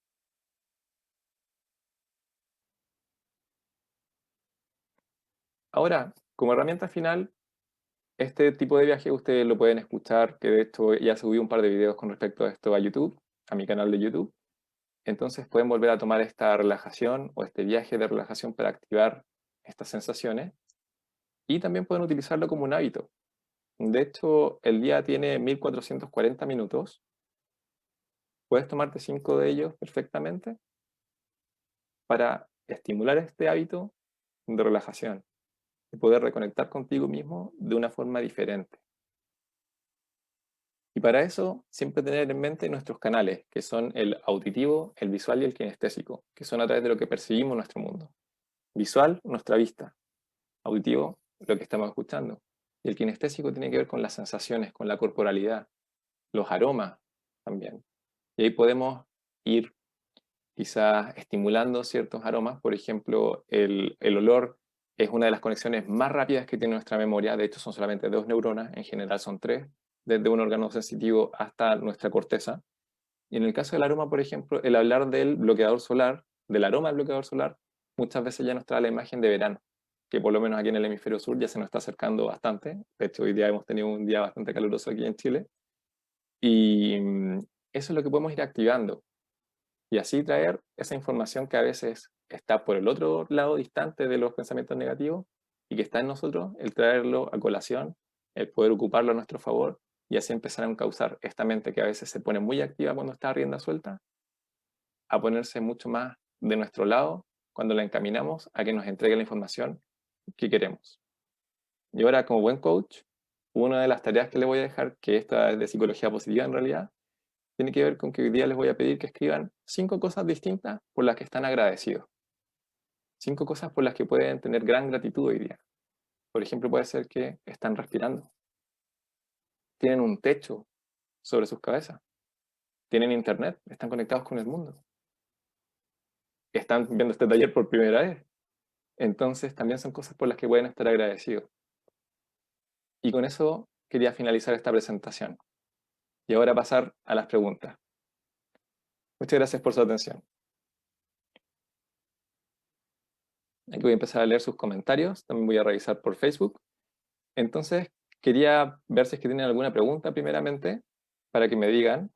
Ahora, como herramienta final, este tipo de viaje ustedes lo pueden escuchar, que de hecho ya subí un par de videos con respecto a esto a YouTube, a mi canal de YouTube. Entonces pueden volver a tomar esta relajación o este viaje de relajación para activar estas sensaciones y también pueden utilizarlo como un hábito. De hecho, el día tiene 1440 minutos. Puedes tomarte 5 de ellos perfectamente para estimular este hábito de relajación y poder reconectar contigo mismo de una forma diferente. Y para eso, siempre tener en mente nuestros canales, que son el auditivo, el visual y el kinestésico, que son a través de lo que percibimos nuestro mundo. Visual, nuestra vista. Auditivo, lo que estamos escuchando. Y el kinestésico tiene que ver con las sensaciones, con la corporalidad, los aromas también. Y ahí podemos ir quizás estimulando ciertos aromas, por ejemplo, el olor Es una de las conexiones más rápidas que tiene nuestra memoria. De hecho, son solamente 2 neuronas, en general son 3, desde un órgano sensitivo hasta nuestra corteza. Y en el caso del aroma, por ejemplo, el hablar del bloqueador solar, del aroma del bloqueador solar, muchas veces ya nos trae la imagen de verano, que por lo menos aquí en el hemisferio sur ya se nos está acercando bastante. De hecho, hoy día hemos tenido un día bastante caluroso aquí en Chile. Y eso es lo que podemos ir activando. Y así traer esa información que a veces está por el otro lado distante de los pensamientos negativos y que está en nosotros, el traerlo a colación, el poder ocuparlo a nuestro favor y así empezar a encauzar esta mente que a veces se pone muy activa cuando está a rienda suelta, a ponerse mucho más de nuestro lado cuando la encaminamos a que nos entregue la información que queremos. Y ahora, como buen coach, una de las tareas que le voy a dejar, que esta es de psicología positiva en realidad, tiene que ver con que hoy día les voy a pedir que escriban 5 cosas distintas por las que están agradecidos. 5 cosas por las que pueden tener gran gratitud hoy día. Por ejemplo, puede ser que están respirando, tienen un techo sobre sus cabezas, tienen internet, están conectados con el mundo, están viendo este taller por primera vez. Entonces, también son cosas por las que pueden estar agradecidos. Y con eso quería finalizar esta presentación. Y ahora pasar a las preguntas. Muchas gracias por su atención. Aquí voy a empezar a leer sus comentarios, también voy a revisar por Facebook. Entonces, quería ver si es que tienen alguna pregunta primeramente, para que me digan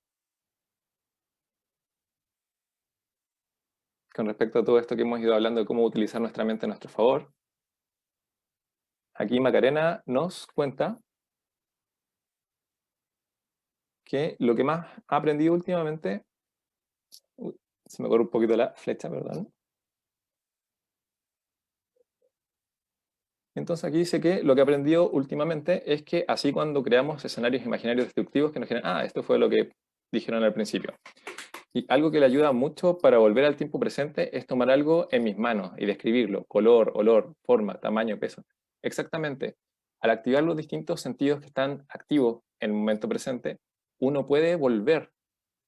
con respecto a todo esto que hemos ido hablando de cómo utilizar nuestra mente a nuestro favor. Aquí Macarena nos cuenta que lo que más ha aprendido últimamente, se me corre un poquito la flecha, perdón. Entonces aquí dice que lo que aprendió últimamente es que así cuando creamos escenarios imaginarios destructivos que nos generan, esto fue lo que dijeron al principio. Y algo que le ayuda mucho para volver al tiempo presente es tomar algo en mis manos y describirlo, color, olor, forma, tamaño, peso. Exactamente. Al activar los distintos sentidos que están activos en el momento presente, uno puede volver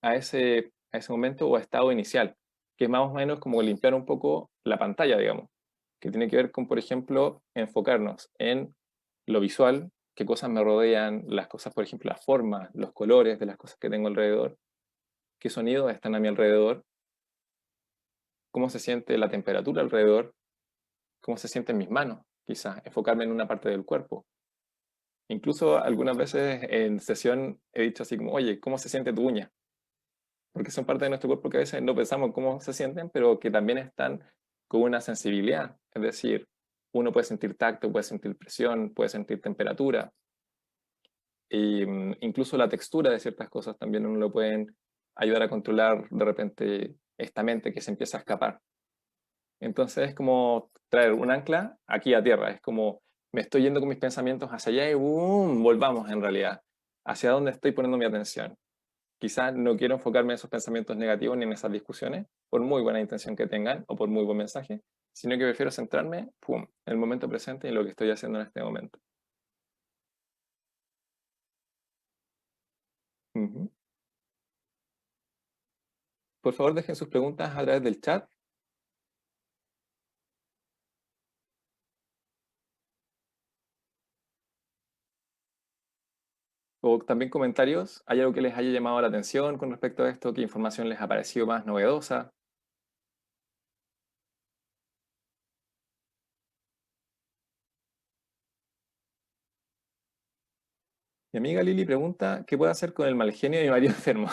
a ese momento o estado inicial, que es más o menos como limpiar un poco la pantalla, digamos, que tiene que ver con, por ejemplo, enfocarnos en lo visual, qué cosas me rodean, las cosas, por ejemplo, las formas, los colores de las cosas que tengo alrededor, qué sonidos están a mi alrededor, cómo se siente la temperatura alrededor, cómo se sienten mis manos, quizás enfocarme en una parte del cuerpo. Incluso algunas veces en sesión he dicho así como, oye, ¿cómo se siente tu uña? Porque son parte de nuestro cuerpo que a veces no pensamos cómo se sienten, pero que también están con una sensibilidad. Es decir, uno puede sentir tacto, puede sentir presión, puede sentir temperatura. E incluso la textura de ciertas cosas también uno lo pueden ayudar a controlar de repente esta mente que se empieza a escapar. Entonces es como traer un ancla aquí a tierra. Es como me estoy yendo con mis pensamientos hacia allá y ¡boom! Volvamos en realidad. ¿Hacia dónde estoy poniendo mi atención? Quizás no quiero enfocarme en esos pensamientos negativos ni en esas discusiones, por muy buena intención que tengan o por muy buen mensaje, sino que prefiero centrarme, ¡pum!, en el momento presente y en lo que estoy haciendo en este momento. Ujú. Por favor, dejen sus preguntas a través del chat o también comentarios. ¿Hay algo que les haya llamado la atención con respecto a esto? ¿Qué información les ha parecido más novedosa? Mi amiga Lili pregunta, ¿qué puedo hacer con el mal genio de mi marido enfermo?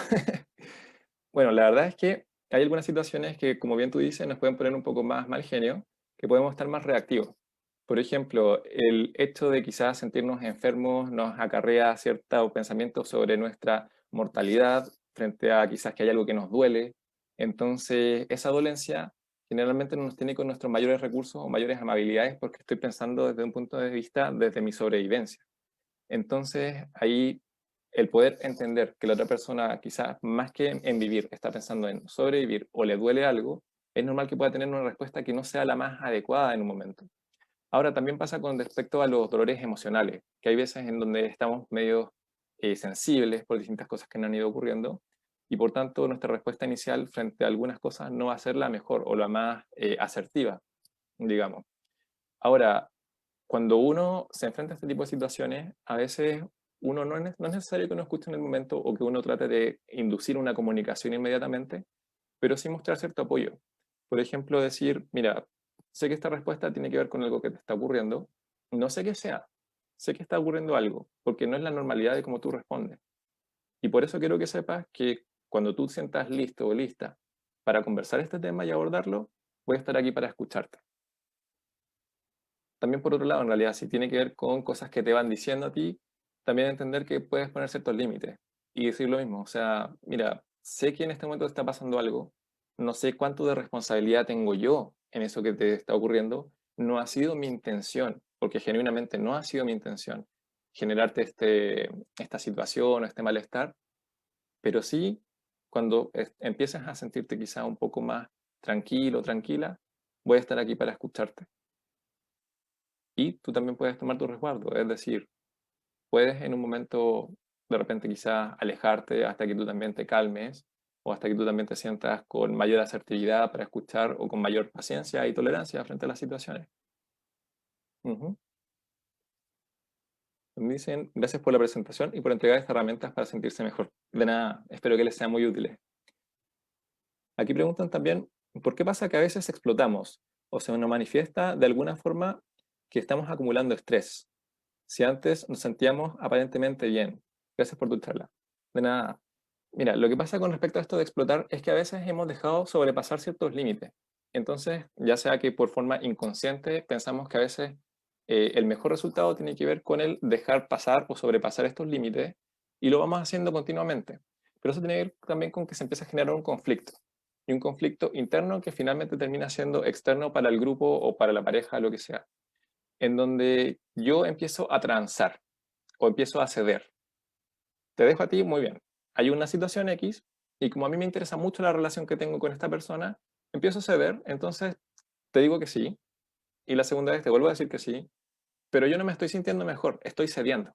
Bueno, la verdad es que hay algunas situaciones que, como bien tú dices, nos pueden poner un poco más mal genio, que podemos estar más reactivos. Por ejemplo, el hecho de quizás sentirnos enfermos nos acarrea ciertos pensamientos sobre nuestra mortalidad frente a quizás que hay algo que nos duele. Entonces, esa dolencia generalmente no nos tiene con nuestros mayores recursos o mayores amabilidades porque estoy pensando desde un punto de vista desde mi sobrevivencia. Entonces, ahí el poder entender que la otra persona quizás más que en vivir está pensando en sobrevivir o le duele algo, es normal que pueda tener una respuesta que no sea la más adecuada en un momento. Ahora, también pasa con respecto a los dolores emocionales, que hay veces en donde estamos medio sensibles por distintas cosas que nos han ido ocurriendo y por tanto nuestra respuesta inicial frente a algunas cosas no va a ser la mejor o la más asertiva, digamos. Ahora, cuando uno se enfrenta a este tipo de situaciones, a veces uno no es necesario que uno escuche en el momento o que uno trate de inducir una comunicación inmediatamente, pero sí mostrar cierto apoyo. Por ejemplo, decir, mira, sé que esta respuesta tiene que ver con algo que te está ocurriendo, no sé qué sea, sé que está ocurriendo algo, porque no es la normalidad de cómo tú respondes. Y por eso quiero que sepas que cuando tú sientas listo o lista para conversar este tema y abordarlo, voy a estar aquí para escucharte. También por otro lado, en realidad, si tiene que ver con cosas que te van diciendo a ti, también entender que puedes poner ciertos límites y decir lo mismo. O sea, mira, sé que en este momento te está pasando algo, no sé cuánto de responsabilidad tengo yo en eso que te está ocurriendo, no ha sido mi intención, porque genuinamente no ha sido mi intención generarte esta situación o este malestar, pero sí, cuando empieces a sentirte quizá un poco más tranquilo, tranquila, voy a estar aquí para escucharte. Y tú también puedes tomar tu resguardo, es decir, puedes en un momento de repente quizás alejarte hasta que tú también te calmes o hasta que tú también te sientas con mayor asertividad para escuchar o con mayor paciencia y tolerancia frente a las situaciones. Ujú. Me dicen, gracias por la presentación y por entregar estas herramientas para sentirse mejor. De nada, espero que les sean muy útiles. Aquí preguntan también, ¿por qué pasa que a veces explotamos o se nos manifiesta de alguna forma que estamos acumulando estrés? Si antes nos sentíamos aparentemente bien. Gracias por tu charla. De nada. Mira, lo que pasa con respecto a esto de explotar es que a veces hemos dejado sobrepasar ciertos límites. Entonces, ya sea que por forma inconsciente pensamos que a veces el mejor resultado tiene que ver con el dejar pasar o sobrepasar estos límites y lo vamos haciendo continuamente. Pero eso tiene que ver también con que se empieza a generar un conflicto. Y un conflicto interno que finalmente termina siendo externo para el grupo o para la pareja, lo que sea, en donde yo empiezo a transar o empiezo a ceder. Te dejo a ti, muy bien. Hay una situación X y como a mí me interesa mucho la relación que tengo con esta persona, empiezo a ceder, entonces te digo que sí y la segunda vez te vuelvo a decir que sí, pero yo no me estoy sintiendo mejor, estoy cediendo.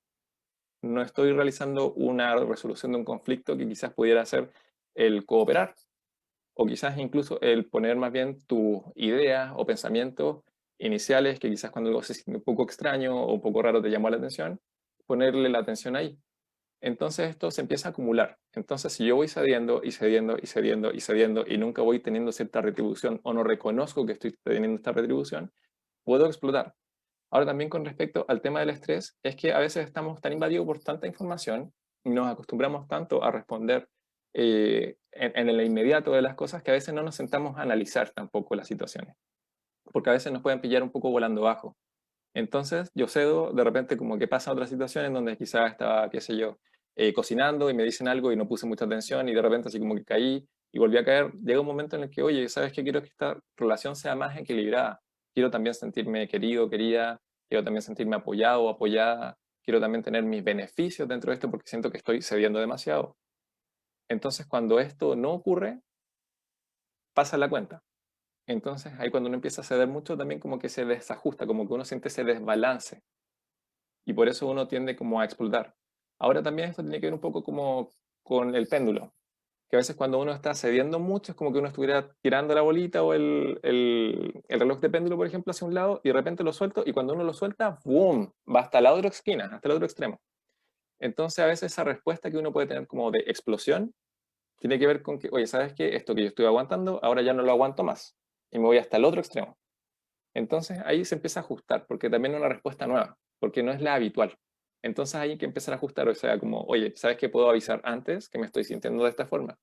No estoy realizando una resolución de un conflicto que quizás pudiera ser el cooperar o quizás incluso el poner más bien tus ideas o pensamientos iniciales que quizás cuando algo se siente un poco extraño o un poco raro te llamó la atención, ponerle la atención ahí. Entonces esto se empieza a acumular. Entonces si yo voy cediendo y cediendo y cediendo y cediendo y nunca voy teniendo cierta retribución o no reconozco que estoy teniendo esta retribución, puedo explotar. Ahora también con respecto al tema del estrés, es que a veces estamos tan invadidos por tanta información y nos acostumbramos tanto a responder en el inmediato de las cosas que a veces no nos sentamos a analizar tampoco las situaciones, porque a veces nos pueden pillar un poco volando bajo. Entonces yo cedo, de repente como que pasa otra situación en donde quizás estaba, qué sé yo, cocinando y me dicen algo y no puse mucha atención y de repente así como que caí y volví a caer. Llega un momento en el que, oye, ¿sabes qué? Quiero que esta relación sea más equilibrada. Quiero también sentirme querido, querida, quiero también sentirme apoyado o apoyada, quiero también tener mis beneficios dentro de esto porque siento que estoy cediendo demasiado. Entonces cuando esto no ocurre, pasa la cuenta. Entonces ahí cuando uno empieza a ceder mucho también como que se desajusta, como que uno siente ese desbalance y por eso uno tiende como a explotar. Ahora también esto tiene que ver un poco como con el péndulo, que a veces cuando uno está cediendo mucho es como que uno estuviera tirando la bolita o el reloj de péndulo, por ejemplo, hacia un lado y de repente lo suelto y cuando uno lo suelta, ¡boom! Va hasta la otra esquina, hasta el otro extremo. Entonces a veces esa respuesta que uno puede tener como de explosión tiene que ver con que, oye, ¿sabes qué? Esto que yo estoy aguantando, ahora ya no lo aguanto más y me voy hasta el otro extremo. Entonces ahí se empieza a ajustar, porque también es una respuesta nueva, porque no es la habitual. Entonces hay que empezar a ajustar, o sea, como, oye, ¿sabes qué? Puedo avisar antes que me estoy sintiendo de esta forma.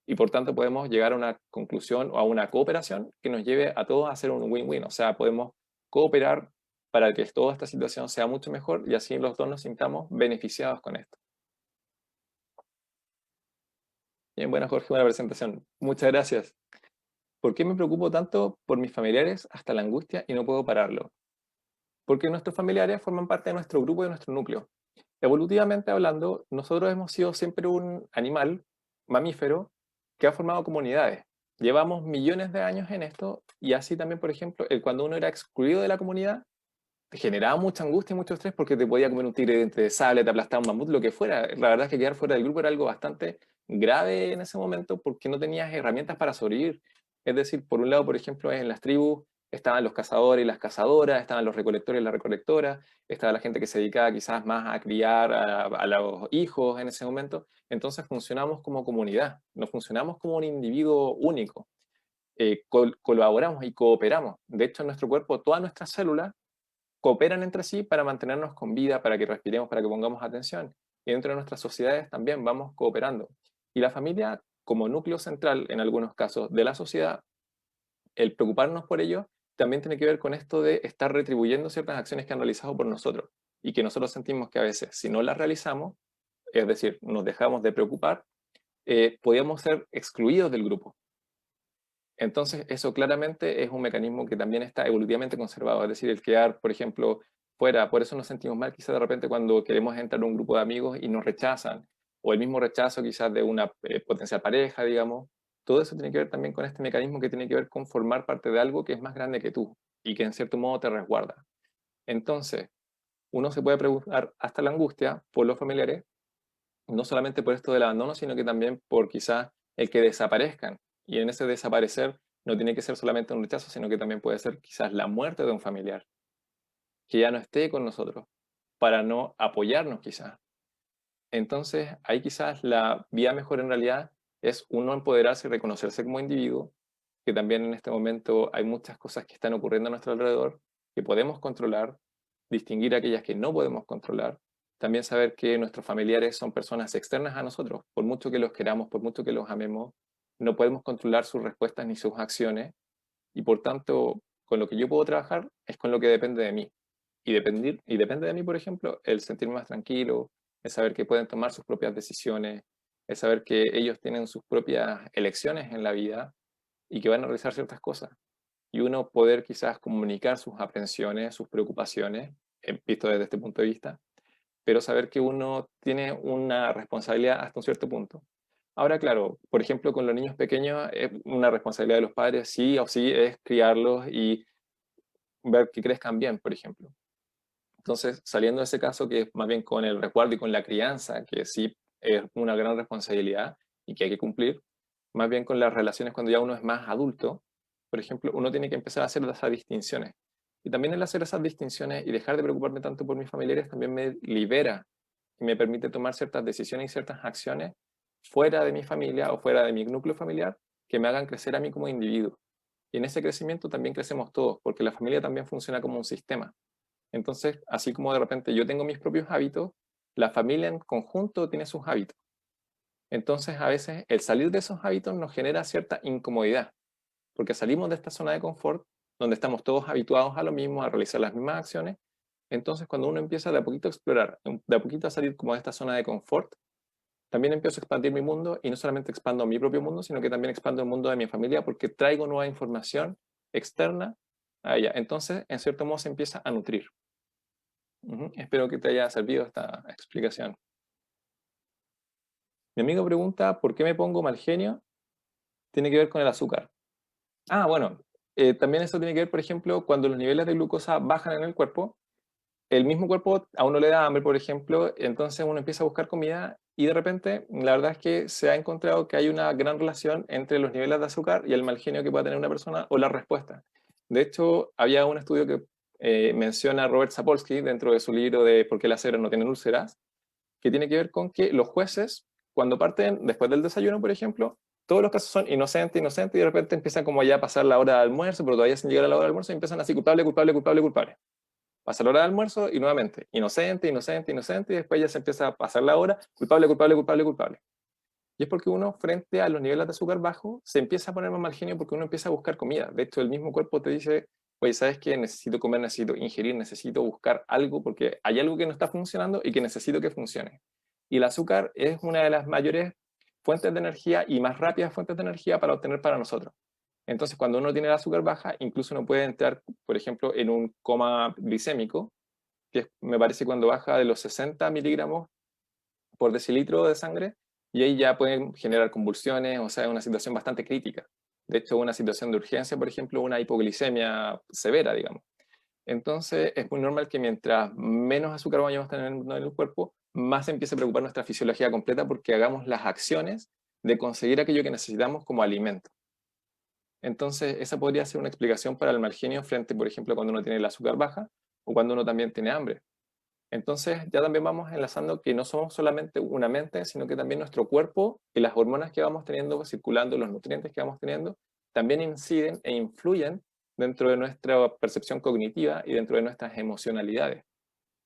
Y por tanto podemos llegar a una conclusión o a una cooperación que nos lleve a todos a hacer un win-win. O sea, podemos cooperar para que toda esta situación sea mucho mejor y así los dos nos sintamos beneficiados con esto. Bien, buena Jorge, buena presentación. Muchas gracias. ¿Por qué me preocupo tanto por mis familiares hasta la angustia y no puedo pararlo? Porque nuestros familiares forman parte de nuestro grupo y de nuestro núcleo. Evolutivamente hablando, nosotros hemos sido siempre un animal mamífero que ha formado comunidades. Llevamos millones de años en esto y así también, por ejemplo, cuando uno era excluido de la comunidad, te generaba mucha angustia y mucho estrés porque te podía comer un tigre de diente de sable, te aplastaba un mamut, lo que fuera. La verdad es que quedar fuera del grupo era algo bastante grave en ese momento porque no tenías herramientas para sobrevivir. Es decir, por un lado, por ejemplo, en las tribus estaban los cazadores y las cazadoras, estaban los recolectores y las recolectoras, estaba la gente que se dedicaba quizás más a criar a los hijos en ese momento. Entonces funcionamos como comunidad, no funcionamos como un individuo único. Colaboramos y cooperamos. De hecho, en nuestro cuerpo, todas nuestras células cooperan entre sí para mantenernos con vida, para que respiremos, para que pongamos atención. Y dentro de nuestras sociedades también vamos cooperando. Y la familia, como núcleo central, en algunos casos, de la sociedad, el preocuparnos por ello también tiene que ver con esto de estar retribuyendo ciertas acciones que han realizado por nosotros y que nosotros sentimos que a veces, si no las realizamos, es decir, nos dejamos de preocupar, podíamos ser excluidos del grupo. Entonces, eso claramente es un mecanismo que también está evolutivamente conservado, es decir, el quedar, por ejemplo, fuera. Por eso nos sentimos mal quizás de repente cuando queremos entrar a un grupo de amigos y nos rechazan, o el mismo rechazo quizás de una potencial pareja, digamos. Todo eso tiene que ver también con este mecanismo que tiene que ver con formar parte de algo que es más grande que tú y que en cierto modo te resguarda. Entonces, uno se puede preguntar hasta la angustia por los familiares, no solamente por esto del abandono, sino que también por quizás el que desaparezcan. Y en ese desaparecer no tiene que ser solamente un rechazo, sino que también puede ser quizás la muerte de un familiar, que ya no esté con nosotros, para no apoyarnos quizás. Entonces, ahí quizás la vía mejor en realidad es uno empoderarse y reconocerse como individuo, que también en este momento hay muchas cosas que están ocurriendo a nuestro alrededor, que podemos controlar, distinguir aquellas que no podemos controlar, también saber que nuestros familiares son personas externas a nosotros, por mucho que los queramos, por mucho que los amemos, no podemos controlar sus respuestas ni sus acciones, y por tanto, con lo que yo puedo trabajar es con lo que depende de mí. Y depende de mí, por ejemplo, el sentirme más tranquilo, el saber que pueden tomar sus propias decisiones, el saber que ellos tienen sus propias elecciones en la vida y que van a realizar ciertas cosas. Y uno poder quizás comunicar sus aprensiones, sus preocupaciones, visto desde este punto de vista, pero saber que uno tiene una responsabilidad hasta un cierto punto. Ahora, claro, por ejemplo, con los niños pequeños, es una responsabilidad de los padres, sí o sí, es criarlos y ver que crezcan bien, por ejemplo. Entonces, saliendo de ese caso, que es más bien con el resguardo y con la crianza, que sí es una gran responsabilidad y que hay que cumplir, más bien con las relaciones cuando ya uno es más adulto, por ejemplo, uno tiene que empezar a hacer esas distinciones. Y también el hacer esas distinciones y dejar de preocuparme tanto por mis familiares también me libera y me permite tomar ciertas decisiones y ciertas acciones fuera de mi familia o fuera de mi núcleo familiar que me hagan crecer a mí como individuo. Y en ese crecimiento también crecemos todos, porque la familia también funciona como un sistema. Entonces, así como de repente yo tengo mis propios hábitos, la familia en conjunto tiene sus hábitos. Entonces, a veces el salir de esos hábitos nos genera cierta incomodidad, porque salimos de esta zona de confort, donde estamos todos habituados a lo mismo, a realizar las mismas acciones. Entonces, cuando uno empieza de a poquito a explorar, de a poquito a salir como de esta zona de confort, también empiezo a expandir mi mundo y no solamente expando mi propio mundo, sino que también expando el mundo de mi familia porque traigo nueva información externa a ella. Entonces, en cierto modo, se empieza a nutrir. Espero que te haya servido esta explicación. Mi amigo pregunta, ¿por qué me pongo mal genio? Tiene que ver con el azúcar. Ah, bueno, también eso tiene que ver, por ejemplo, cuando los niveles de glucosa bajan en el cuerpo, el mismo cuerpo a uno le da hambre, por ejemplo, entonces uno empieza a buscar comida y de repente, la verdad es que se ha encontrado que hay una gran relación entre los niveles de azúcar y el mal genio que pueda tener una persona o la respuesta. De hecho, había un estudio que menciona Robert Sapolsky dentro de su libro de ¿Por qué las cebras no tienen úlceras?, que tiene que ver con que los jueces, cuando parten después del desayuno, por ejemplo, todos los casos son inocentes, inocentes, y de repente empiezan como ya a pasar la hora de almuerzo, pero todavía sin llegar a la hora de almuerzo, y empiezan así culpable, culpable, culpable, culpable. Pasa la hora de almuerzo y nuevamente, inocente, inocente, inocente, y después ya se empieza a pasar la hora, culpable, culpable, culpable, culpable. Y es porque uno, frente a los niveles de azúcar bajo, se empieza a poner más mal genio porque uno empieza a buscar comida. De hecho, el mismo cuerpo te dice, oye, ¿sabes qué? Necesito comer, necesito ingerir, necesito buscar algo porque hay algo que no está funcionando y que necesito que funcione. Y el azúcar es una de las mayores fuentes de energía y más rápidas fuentes de energía para obtener para nosotros. Entonces, cuando uno tiene el azúcar baja, incluso uno puede entrar, por ejemplo, en un coma glicémico, que me parece cuando baja de los 60 miligramos por decilitro de sangre, y ahí ya pueden generar convulsiones, o sea, es una situación bastante crítica. De hecho, una situación de urgencia, por ejemplo, una hipoglicemia severa, digamos. Entonces, es muy normal que mientras menos azúcar vayamos a tener en el cuerpo, más se empiece a preocupar nuestra fisiología completa porque hagamos las acciones de conseguir aquello que necesitamos como alimento. Entonces, esa podría ser una explicación para el mal genio frente, por ejemplo, cuando uno tiene el azúcar baja o cuando uno también tiene hambre. Entonces, ya también vamos enlazando que no somos solamente una mente, sino que también nuestro cuerpo y las hormonas que vamos teniendo circulando, los nutrientes que vamos teniendo, también inciden e influyen dentro de nuestra percepción cognitiva y dentro de nuestras emocionalidades.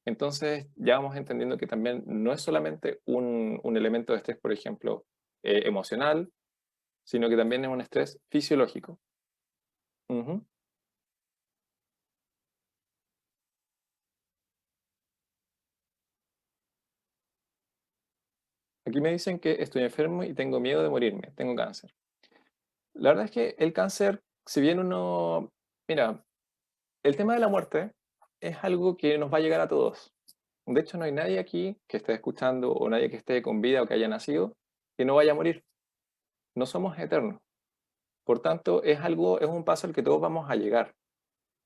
Entonces, ya vamos entendiendo que también no es solamente un elemento de estrés, por ejemplo, emocional, sino que también es un estrés fisiológico. Ujú. Aquí me dicen que estoy enfermo y tengo miedo de morirme, tengo cáncer. La verdad es que el cáncer, si bien uno, mira, el tema de la muerte es algo que nos va a llegar a todos. De hecho, no hay nadie aquí que esté escuchando o nadie que esté con vida o que haya nacido que no vaya a morir. No somos eternos. Por tanto, es algo, es un paso al que todos vamos a llegar.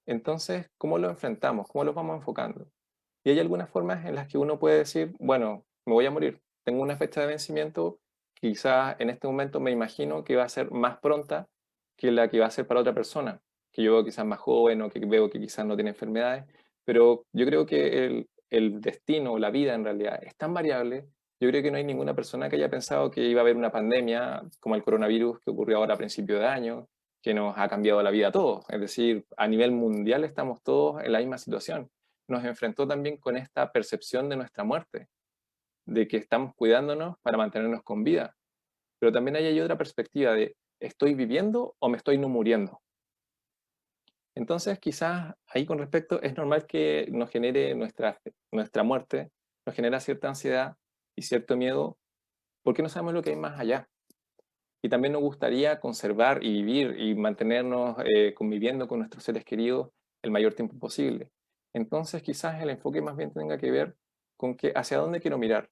Entonces, ¿cómo lo enfrentamos? ¿Cómo lo vamos enfocando? Y hay algunas formas en las que uno puede decir, bueno, me voy a morir. Tengo una fecha de vencimiento, quizás en este momento me imagino que va a ser más pronta que la que va a ser para otra persona, que yo veo quizás más joven o que veo que quizás no tiene enfermedades, pero yo creo que el destino, la vida en realidad, es tan variable. Yo creo que no hay ninguna persona que haya pensado que iba a haber una pandemia como el coronavirus que ocurrió ahora a principio de año, que nos ha cambiado la vida a todos. Es decir, a nivel mundial estamos todos en la misma situación. Nos enfrentó también con esta percepción de nuestra muerte, de que estamos cuidándonos para mantenernos con vida. Pero también hay otra perspectiva de, ¿estoy viviendo o me estoy no muriendo? Entonces, quizás ahí con respecto, es normal que nos genere nuestra muerte, nos genera cierta ansiedad y cierto miedo, porque no sabemos lo que hay más allá. Y también nos gustaría conservar y vivir y mantenernos conviviendo con nuestros seres queridos el mayor tiempo posible. Entonces, quizás el enfoque más bien tenga que ver con que hacia dónde quiero mirar.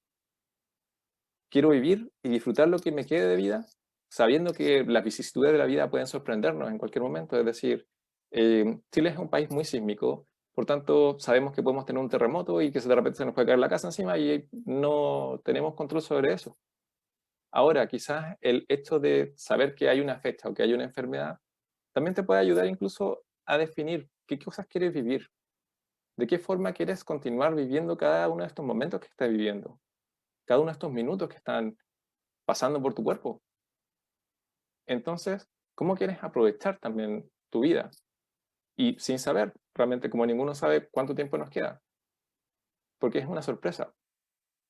Quiero vivir y disfrutar lo que me quede de vida, sabiendo que las vicisitudes de la vida pueden sorprendernos en cualquier momento. Es decir, Chile es un país muy sísmico, por tanto, sabemos que podemos tener un terremoto y que de repente se nos puede caer la casa encima y no tenemos control sobre eso. Ahora, quizás el hecho de saber que hay una fecha o que hay una enfermedad también te puede ayudar incluso a definir qué cosas quieres vivir, de qué forma quieres continuar viviendo cada uno de estos momentos que estás viviendo, cada uno de estos minutos que están pasando por tu cuerpo. Entonces, ¿cómo quieres aprovechar también tu vida? Y sin saber, realmente como ninguno sabe cuánto tiempo nos queda, porque es una sorpresa.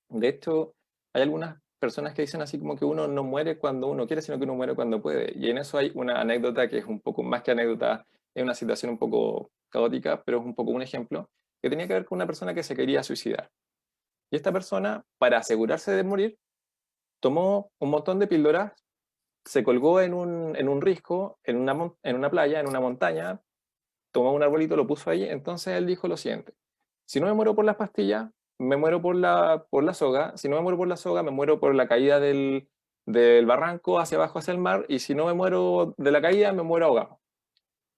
De hecho, hay algunas personas que dicen así como que uno no muere cuando uno quiere, sino que uno muere cuando puede. Y en eso hay una anécdota que es un poco más que anécdota, es una situación un poco caótica, pero es un poco un ejemplo, que tenía que ver con una persona que se quería suicidar. Y esta persona, para asegurarse de morir, tomó un montón de píldoras, se colgó en un risco, en una playa, en una montaña, tomó un arbolito, lo puso ahí. Entonces él dijo lo siguiente: si no me muero por las pastillas, me muero por la soga. Si no me muero por la soga, me muero por la caída del barranco hacia abajo, hacia el mar. Y si no me muero de la caída, me muero ahogado.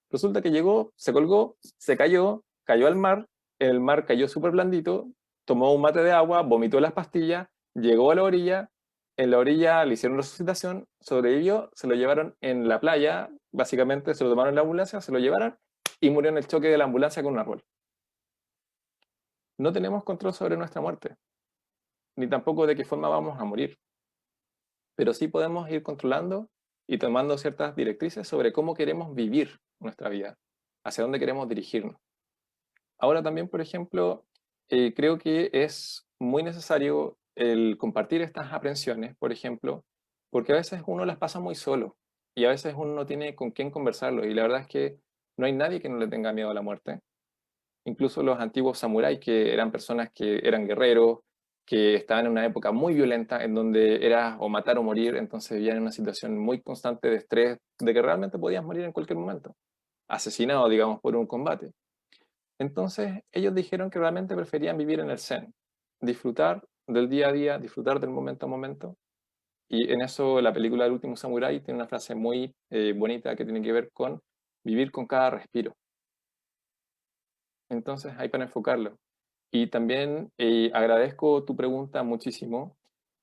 Resulta que llegó, se colgó, se cayó al mar. El mar cayó súper blandito, tomó un mate de agua, vomitó las pastillas, llegó a la orilla. En la orilla le hicieron resucitación, sobrevivió, se lo llevaron en la playa, básicamente se lo tomaron en la ambulancia, se lo llevaron y murió en el choque de la ambulancia con un árbol. No tenemos control sobre nuestra muerte, ni tampoco de qué forma vamos a morir, pero sí podemos ir controlando y tomando ciertas directrices sobre cómo queremos vivir nuestra vida, hacia dónde queremos dirigirnos. Ahora también, por ejemplo, creo que es muy necesario el compartir estas aprensiones, por ejemplo, porque a veces uno las pasa muy solo y a veces uno no tiene con quién conversarlo, y la verdad es que no hay nadie que no le tenga miedo a la muerte. Incluso los antiguos samuráis, que eran personas que eran guerreros, que estaban en una época muy violenta, en donde era o matar o morir. Entonces vivían en una situación muy constante de estrés, de que realmente podías morir en cualquier momento, asesinado, digamos, por un combate. Entonces ellos dijeron que realmente preferían vivir en el zen, disfrutar del día a día, disfrutar del momento a momento. Y en eso la película El último samurái tiene una frase muy bonita que tiene que ver con vivir con cada respiro. Entonces hay para enfocarlo. Y también agradezco tu pregunta muchísimo.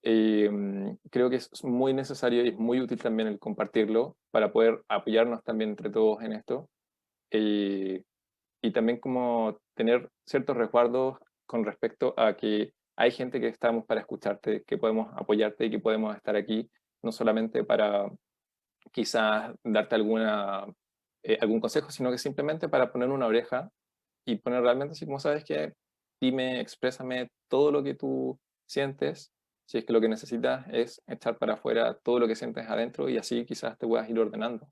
Creo que es muy necesario y es muy útil también el compartirlo para poder apoyarnos también entre todos en esto. eh, y también como tener ciertos resguardos con respecto a que hay gente que estamos para escucharte, que podemos apoyarte y que podemos estar aquí, no solamente para quizás darte algún consejo, sino que simplemente para poner una oreja y poner realmente así como sabes que dime, exprésame todo lo que tú sientes, si es que lo que necesitas es echar para afuera todo lo que sientes adentro y así quizás te puedas ir ordenando.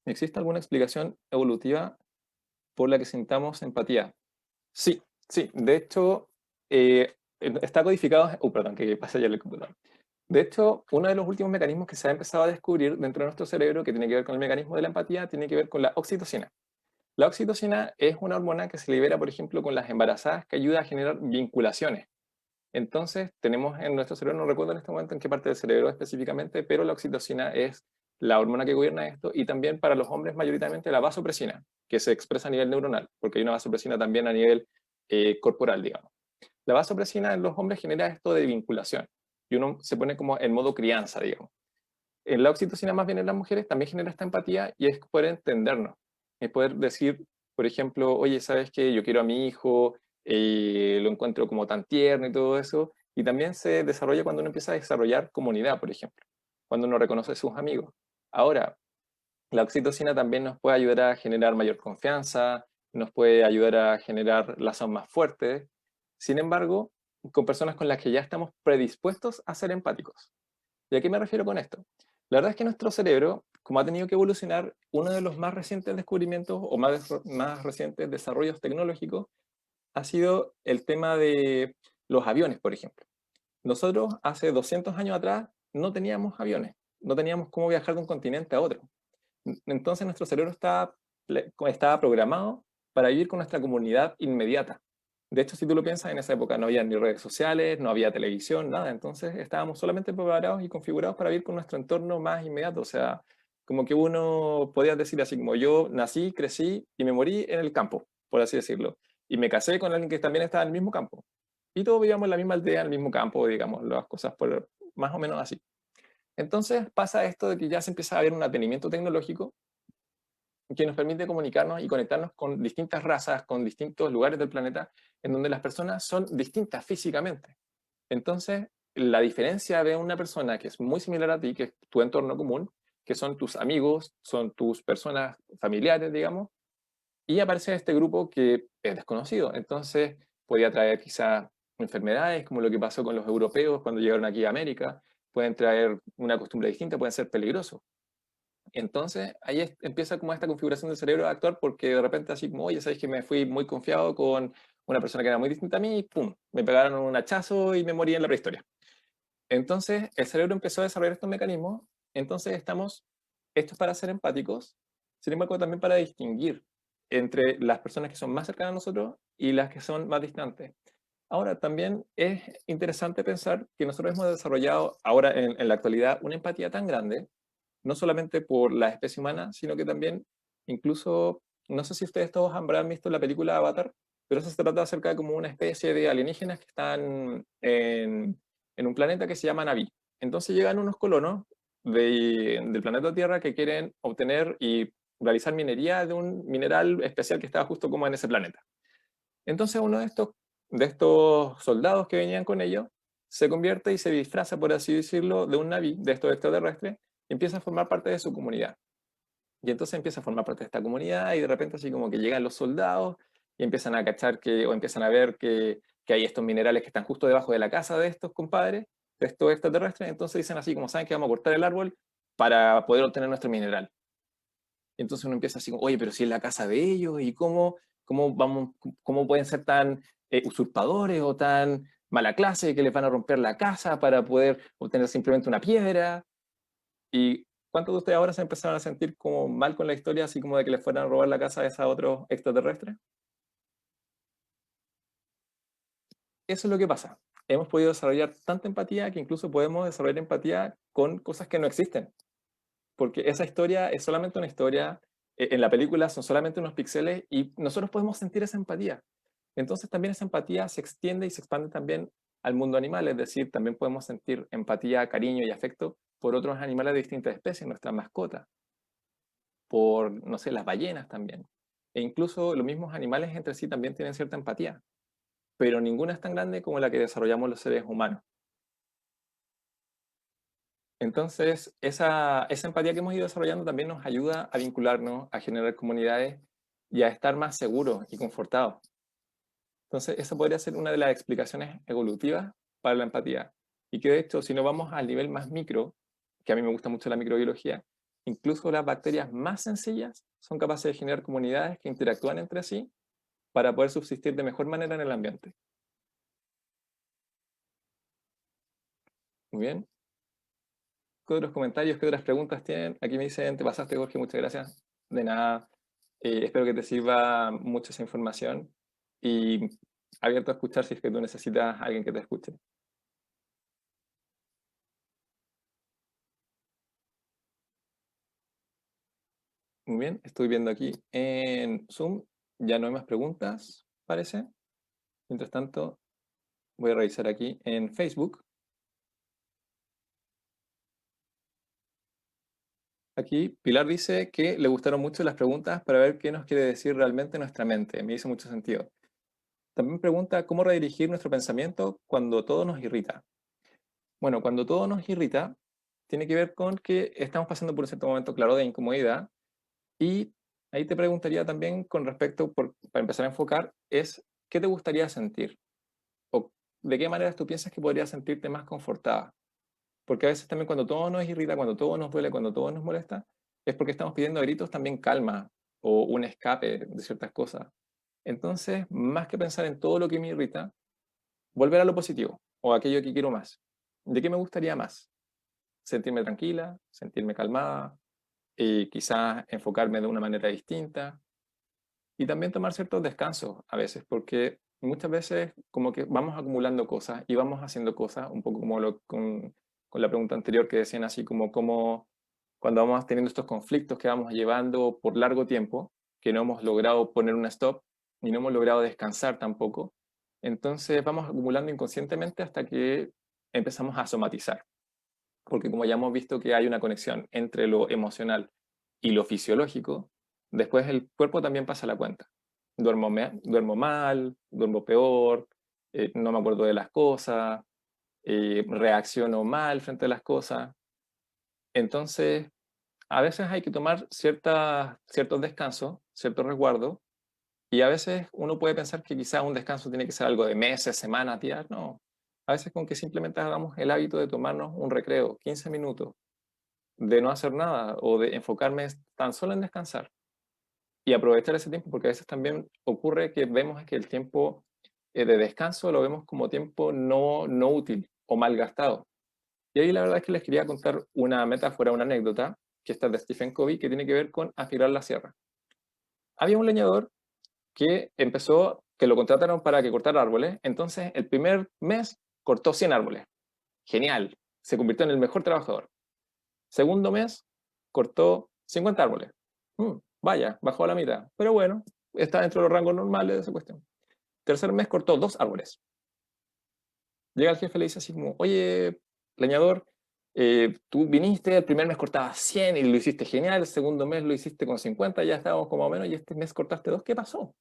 ¿Existe alguna explicación evolutiva por la que sintamos empatía? Sí, sí. De hecho, está codificado. Perdón, que pasa ya el computador. De hecho, uno de los últimos mecanismos que se ha empezado a descubrir dentro de nuestro cerebro, que tiene que ver con el mecanismo de la empatía, tiene que ver con la oxitocina. La oxitocina es una hormona que se libera, por ejemplo, con las embarazadas, que ayuda a generar vinculaciones. Entonces, tenemos en nuestro cerebro, no recuerdo en este momento en qué parte del cerebro específicamente, pero la oxitocina es la hormona que gobierna esto, y también para los hombres mayoritariamente la vasopresina, que se expresa a nivel neuronal, porque hay una vasopresina también a nivel corporal, digamos. La vasopresina en los hombres genera esto de vinculación, y uno se pone como en modo crianza, digamos. En la oxitocina más bien en las mujeres también genera esta empatía y es poder entendernos, es poder decir, por ejemplo, oye, ¿sabes qué? Yo quiero a mi hijo, lo encuentro como tan tierno y todo eso, y también se desarrolla cuando uno empieza a desarrollar comunidad, por ejemplo, cuando uno reconoce a sus amigos. Ahora, la oxitocina también nos puede ayudar a generar mayor confianza, nos puede ayudar a generar lazos más fuertes, sin embargo, con personas con las que ya estamos predispuestos a ser empáticos. ¿Y a qué me refiero con esto? La verdad es que nuestro cerebro, como ha tenido que evolucionar, uno de los más recientes descubrimientos o más recientes desarrollos tecnológicos ha sido el tema de los aviones, por ejemplo. Nosotros hace 200 años atrás no teníamos aviones, no teníamos cómo viajar de un continente a otro. Entonces nuestro cerebro estaba programado para vivir con nuestra comunidad inmediata. De hecho, si tú lo piensas, en esa época no había ni redes sociales, no había televisión, nada. Entonces estábamos solamente preparados y configurados para vivir con nuestro entorno más inmediato. O sea, como que uno podía decir así como yo nací, crecí y me morí en el campo, por así decirlo. Y me casé con alguien que también estaba en el mismo campo. Y todos vivíamos en la misma aldea, en el mismo campo, digamos, las cosas por más o menos así. Entonces pasa esto de que ya se empieza a ver un advenimiento tecnológico que nos permite comunicarnos y conectarnos con distintas razas, con distintos lugares del planeta, en donde las personas son distintas físicamente. Entonces, la diferencia de una persona que es muy similar a ti, que es tu entorno común, que son tus amigos, son tus personas familiares, digamos, y aparece este grupo que es desconocido. Entonces, podría traer quizás enfermedades, como lo que pasó con los europeos cuando llegaron aquí a América, pueden traer una costumbre distinta, pueden ser peligrosos. Entonces, ahí empieza como esta configuración del cerebro a actuar porque de repente así como, oye, sabes que me fui muy confiado con una persona que era muy distinta a mí y pum, me pegaron un hachazo y me morí en la prehistoria. Entonces, el cerebro empezó a desarrollar estos mecanismos, entonces estamos hechos para ser empáticos, sin embargo también para distinguir entre las personas que son más cercanas a nosotros y las que son más distantes. Ahora, también es interesante pensar que nosotros hemos desarrollado ahora en la actualidad una empatía tan grande no solamente por la especie humana, sino que también incluso, no sé si ustedes todos habrán visto la película Avatar, pero eso se trata acerca de como una especie de alienígenas que están en un planeta que se llama Na'vi. Entonces llegan unos colonos del planeta Tierra que quieren obtener y realizar minería de un mineral especial que estaba justo como en ese planeta. Entonces uno de estos soldados que venían con ellos se convierte y se disfraza, por así decirlo, de un Na'vi, de estos extraterrestres, y empieza a formar parte de su comunidad. Y entonces empieza a formar parte de esta comunidad y de repente así como que llegan los soldados y empiezan a cachar o empiezan a ver que hay estos minerales que están justo debajo de la casa de estos compadres, de estos extraterrestres. Entonces dicen así como, ¿saben que vamos a cortar el árbol para poder obtener nuestro mineral? Y entonces uno empieza así como, oye, pero si es la casa de ellos, ¿y cómo pueden ser tan usurpadores o tan mala clase que les van a romper la casa para poder obtener simplemente una piedra? ¿Y cuántos de ustedes ahora se empezaron a sentir como mal con la historia, así como de que les fueran a robar la casa a esos otros extraterrestres? Eso es lo que pasa. Hemos podido desarrollar tanta empatía que incluso podemos desarrollar empatía con cosas que no existen. Porque esa historia es solamente una historia, en la película son solamente unos píxeles y nosotros podemos sentir esa empatía. Entonces también esa empatía se extiende y se expande también al mundo animal, es decir, también podemos sentir empatía, cariño y afecto por otros animales de distintas especies, nuestras mascotas, por, no sé, las ballenas también. E incluso los mismos animales entre sí también tienen cierta empatía, pero ninguna es tan grande como la que desarrollamos los seres humanos. Entonces, esa empatía que hemos ido desarrollando también nos ayuda a vincularnos, a generar comunidades y a estar más seguros y confortados. Entonces, esa podría ser una de las explicaciones evolutivas para la empatía. Y que de hecho, si no vamos al nivel más micro, que a mí me gusta mucho la microbiología, incluso las bacterias más sencillas son capaces de generar comunidades que interactúan entre sí para poder subsistir de mejor manera en el ambiente. Muy bien. ¿Qué otros comentarios, qué otras preguntas tienen? Aquí me dicen, te pasaste, Jorge, muchas gracias. De nada. Espero que te sirva mucho esa información y abierto a escuchar si es que tú necesitas a alguien que te escuche. Muy bien, estoy viendo aquí en Zoom, ya no hay más preguntas, parece. Mientras tanto, voy a revisar aquí en Facebook. Aquí Pilar dice que le gustaron mucho las preguntas para ver qué nos quiere decir realmente nuestra mente. Me hizo mucho sentido. También pregunta cómo redirigir nuestro pensamiento cuando todo nos irrita. Bueno, cuando todo nos irrita, tiene que ver con que estamos pasando por un cierto momento claro de incomodidad y ahí te preguntaría también con respecto, para empezar a enfocar, es ¿qué te gustaría sentir? ¿O de qué maneras tú piensas que podrías sentirte más confortada? Porque a veces también cuando todo nos irrita, cuando todo nos duele, cuando todo nos molesta, es porque estamos pidiendo a gritos también calma o un escape de ciertas cosas. Entonces, más que pensar en todo lo que me irrita, volver a lo positivo o aquello que quiero más. ¿De qué me gustaría más? Sentirme tranquila, sentirme calmada, y quizás enfocarme de una manera distinta y también tomar ciertos descansos a veces, porque muchas veces como que vamos acumulando cosas y vamos haciendo cosas, un poco como con la pregunta anterior que decían así como cuando vamos teniendo estos conflictos que vamos llevando por largo tiempo, que no hemos logrado poner un stop y no hemos logrado descansar tampoco, entonces vamos acumulando inconscientemente hasta que empezamos a somatizar, porque como ya hemos visto que hay una conexión entre lo emocional y lo fisiológico, después el cuerpo también pasa la cuenta. Duermo mal, duermo peor, no me acuerdo de las cosas, reacciono mal frente a las cosas. Entonces, a veces hay que tomar ciertos descansos, ciertos resguardos, y a veces uno puede pensar que quizás un descanso tiene que ser algo de meses, semanas, días. No. A veces con que simplemente hagamos el hábito de tomarnos un recreo, 15 minutos, de no hacer nada o de enfocarme tan solo en descansar y aprovechar ese tiempo, porque a veces también ocurre que vemos que el tiempo de descanso lo vemos como tiempo no útil o mal gastado. Y ahí la verdad es que les quería contar una metáfora, una anécdota, que está de Stephen Covey, que tiene que ver con afilar la sierra. Había un leñador que lo contrataron para que cortara árboles, entonces el primer mes cortó 100 árboles. Genial, se convirtió en el mejor trabajador. Segundo mes, cortó 50 árboles. Vaya, bajó a la mitad. Pero bueno, está dentro de los rangos normales de esa cuestión. Tercer mes, cortó 2 árboles. Llega el jefe y le dice así como, oye, leñador, tú viniste, el primer mes cortabas 100 y lo hiciste genial, el segundo mes lo hiciste con 50, ya estábamos como menos, y este mes cortaste 2, ¿qué pasó?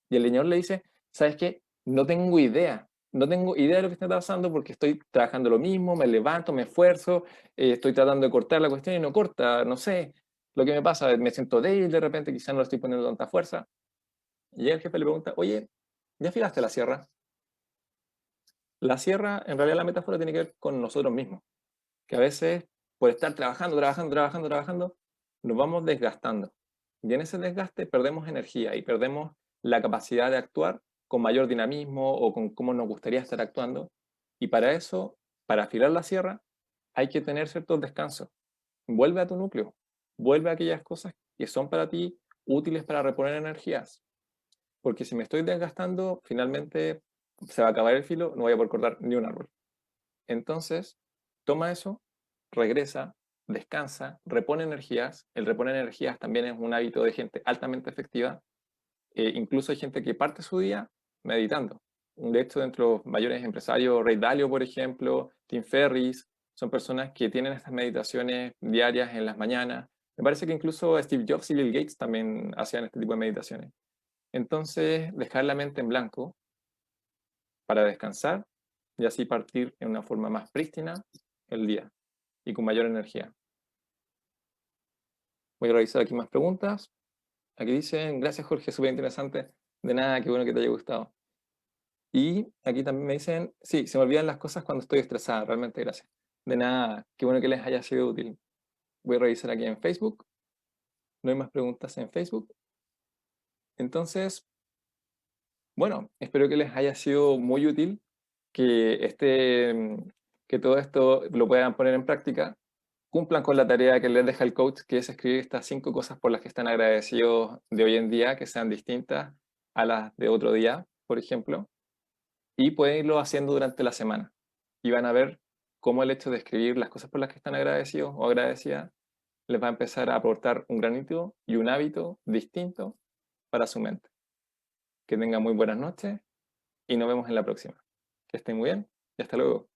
Y el leñador le dice, ¿sabes qué? No tengo idea de lo que está pasando porque estoy trabajando lo mismo, me levanto, me esfuerzo, estoy tratando de cortar la cuestión y no corta, no sé lo que me pasa, me siento débil de repente, quizás no le estoy poniendo tanta fuerza. Y el jefe le pregunta, oye, ¿ya afilaste la sierra? La sierra, en realidad la metáfora tiene que ver con nosotros mismos, que a veces por estar trabajando, nos vamos desgastando. Y en ese desgaste perdemos energía y perdemos la capacidad de actuar con mayor dinamismo o con cómo nos gustaría estar actuando. Y para eso, para afilar la sierra, hay que tener ciertos descansos. Vuelve a tu núcleo, vuelve a aquellas cosas que son para ti útiles para reponer energías. Porque si me estoy desgastando, finalmente se va a acabar el filo, no voy a poder cortar ni un árbol. Entonces, toma eso, regresa, descansa, repone energías. El reponer energías también es un hábito de gente altamente efectiva. Incluso hay gente que parte su día meditando. De hecho, dentro de los mayores empresarios, Ray Dalio, por ejemplo, Tim Ferriss, son personas que tienen estas meditaciones diarias en las mañanas. Me parece que incluso Steve Jobs y Bill Gates también hacían este tipo de meditaciones. Entonces, dejar la mente en blanco para descansar y así partir en una forma más prístina el día y con mayor energía. Voy a revisar aquí más preguntas. Aquí dicen, gracias Jorge, súper interesante. De nada, qué bueno que te haya gustado. Y aquí también me dicen, sí, se me olvidan las cosas cuando estoy estresada, realmente gracias. De nada, qué bueno que les haya sido útil. Voy a revisar aquí en Facebook. No hay más preguntas en Facebook. Entonces, bueno, espero que les haya sido muy útil, que, que todo esto lo puedan poner en práctica, cumplan con la tarea que les deja el coach, que es escribir estas 5 cosas por las que están agradecidos de hoy en día, que sean distintas a las de otro día, por ejemplo, y pueden irlo haciendo durante la semana. Y van a ver cómo el hecho de escribir las cosas por las que están agradecidos o agradecidas les va a empezar a aportar un granito y un hábito distinto para su mente. Que tengan muy buenas noches y nos vemos en la próxima. Que estén muy bien y hasta luego.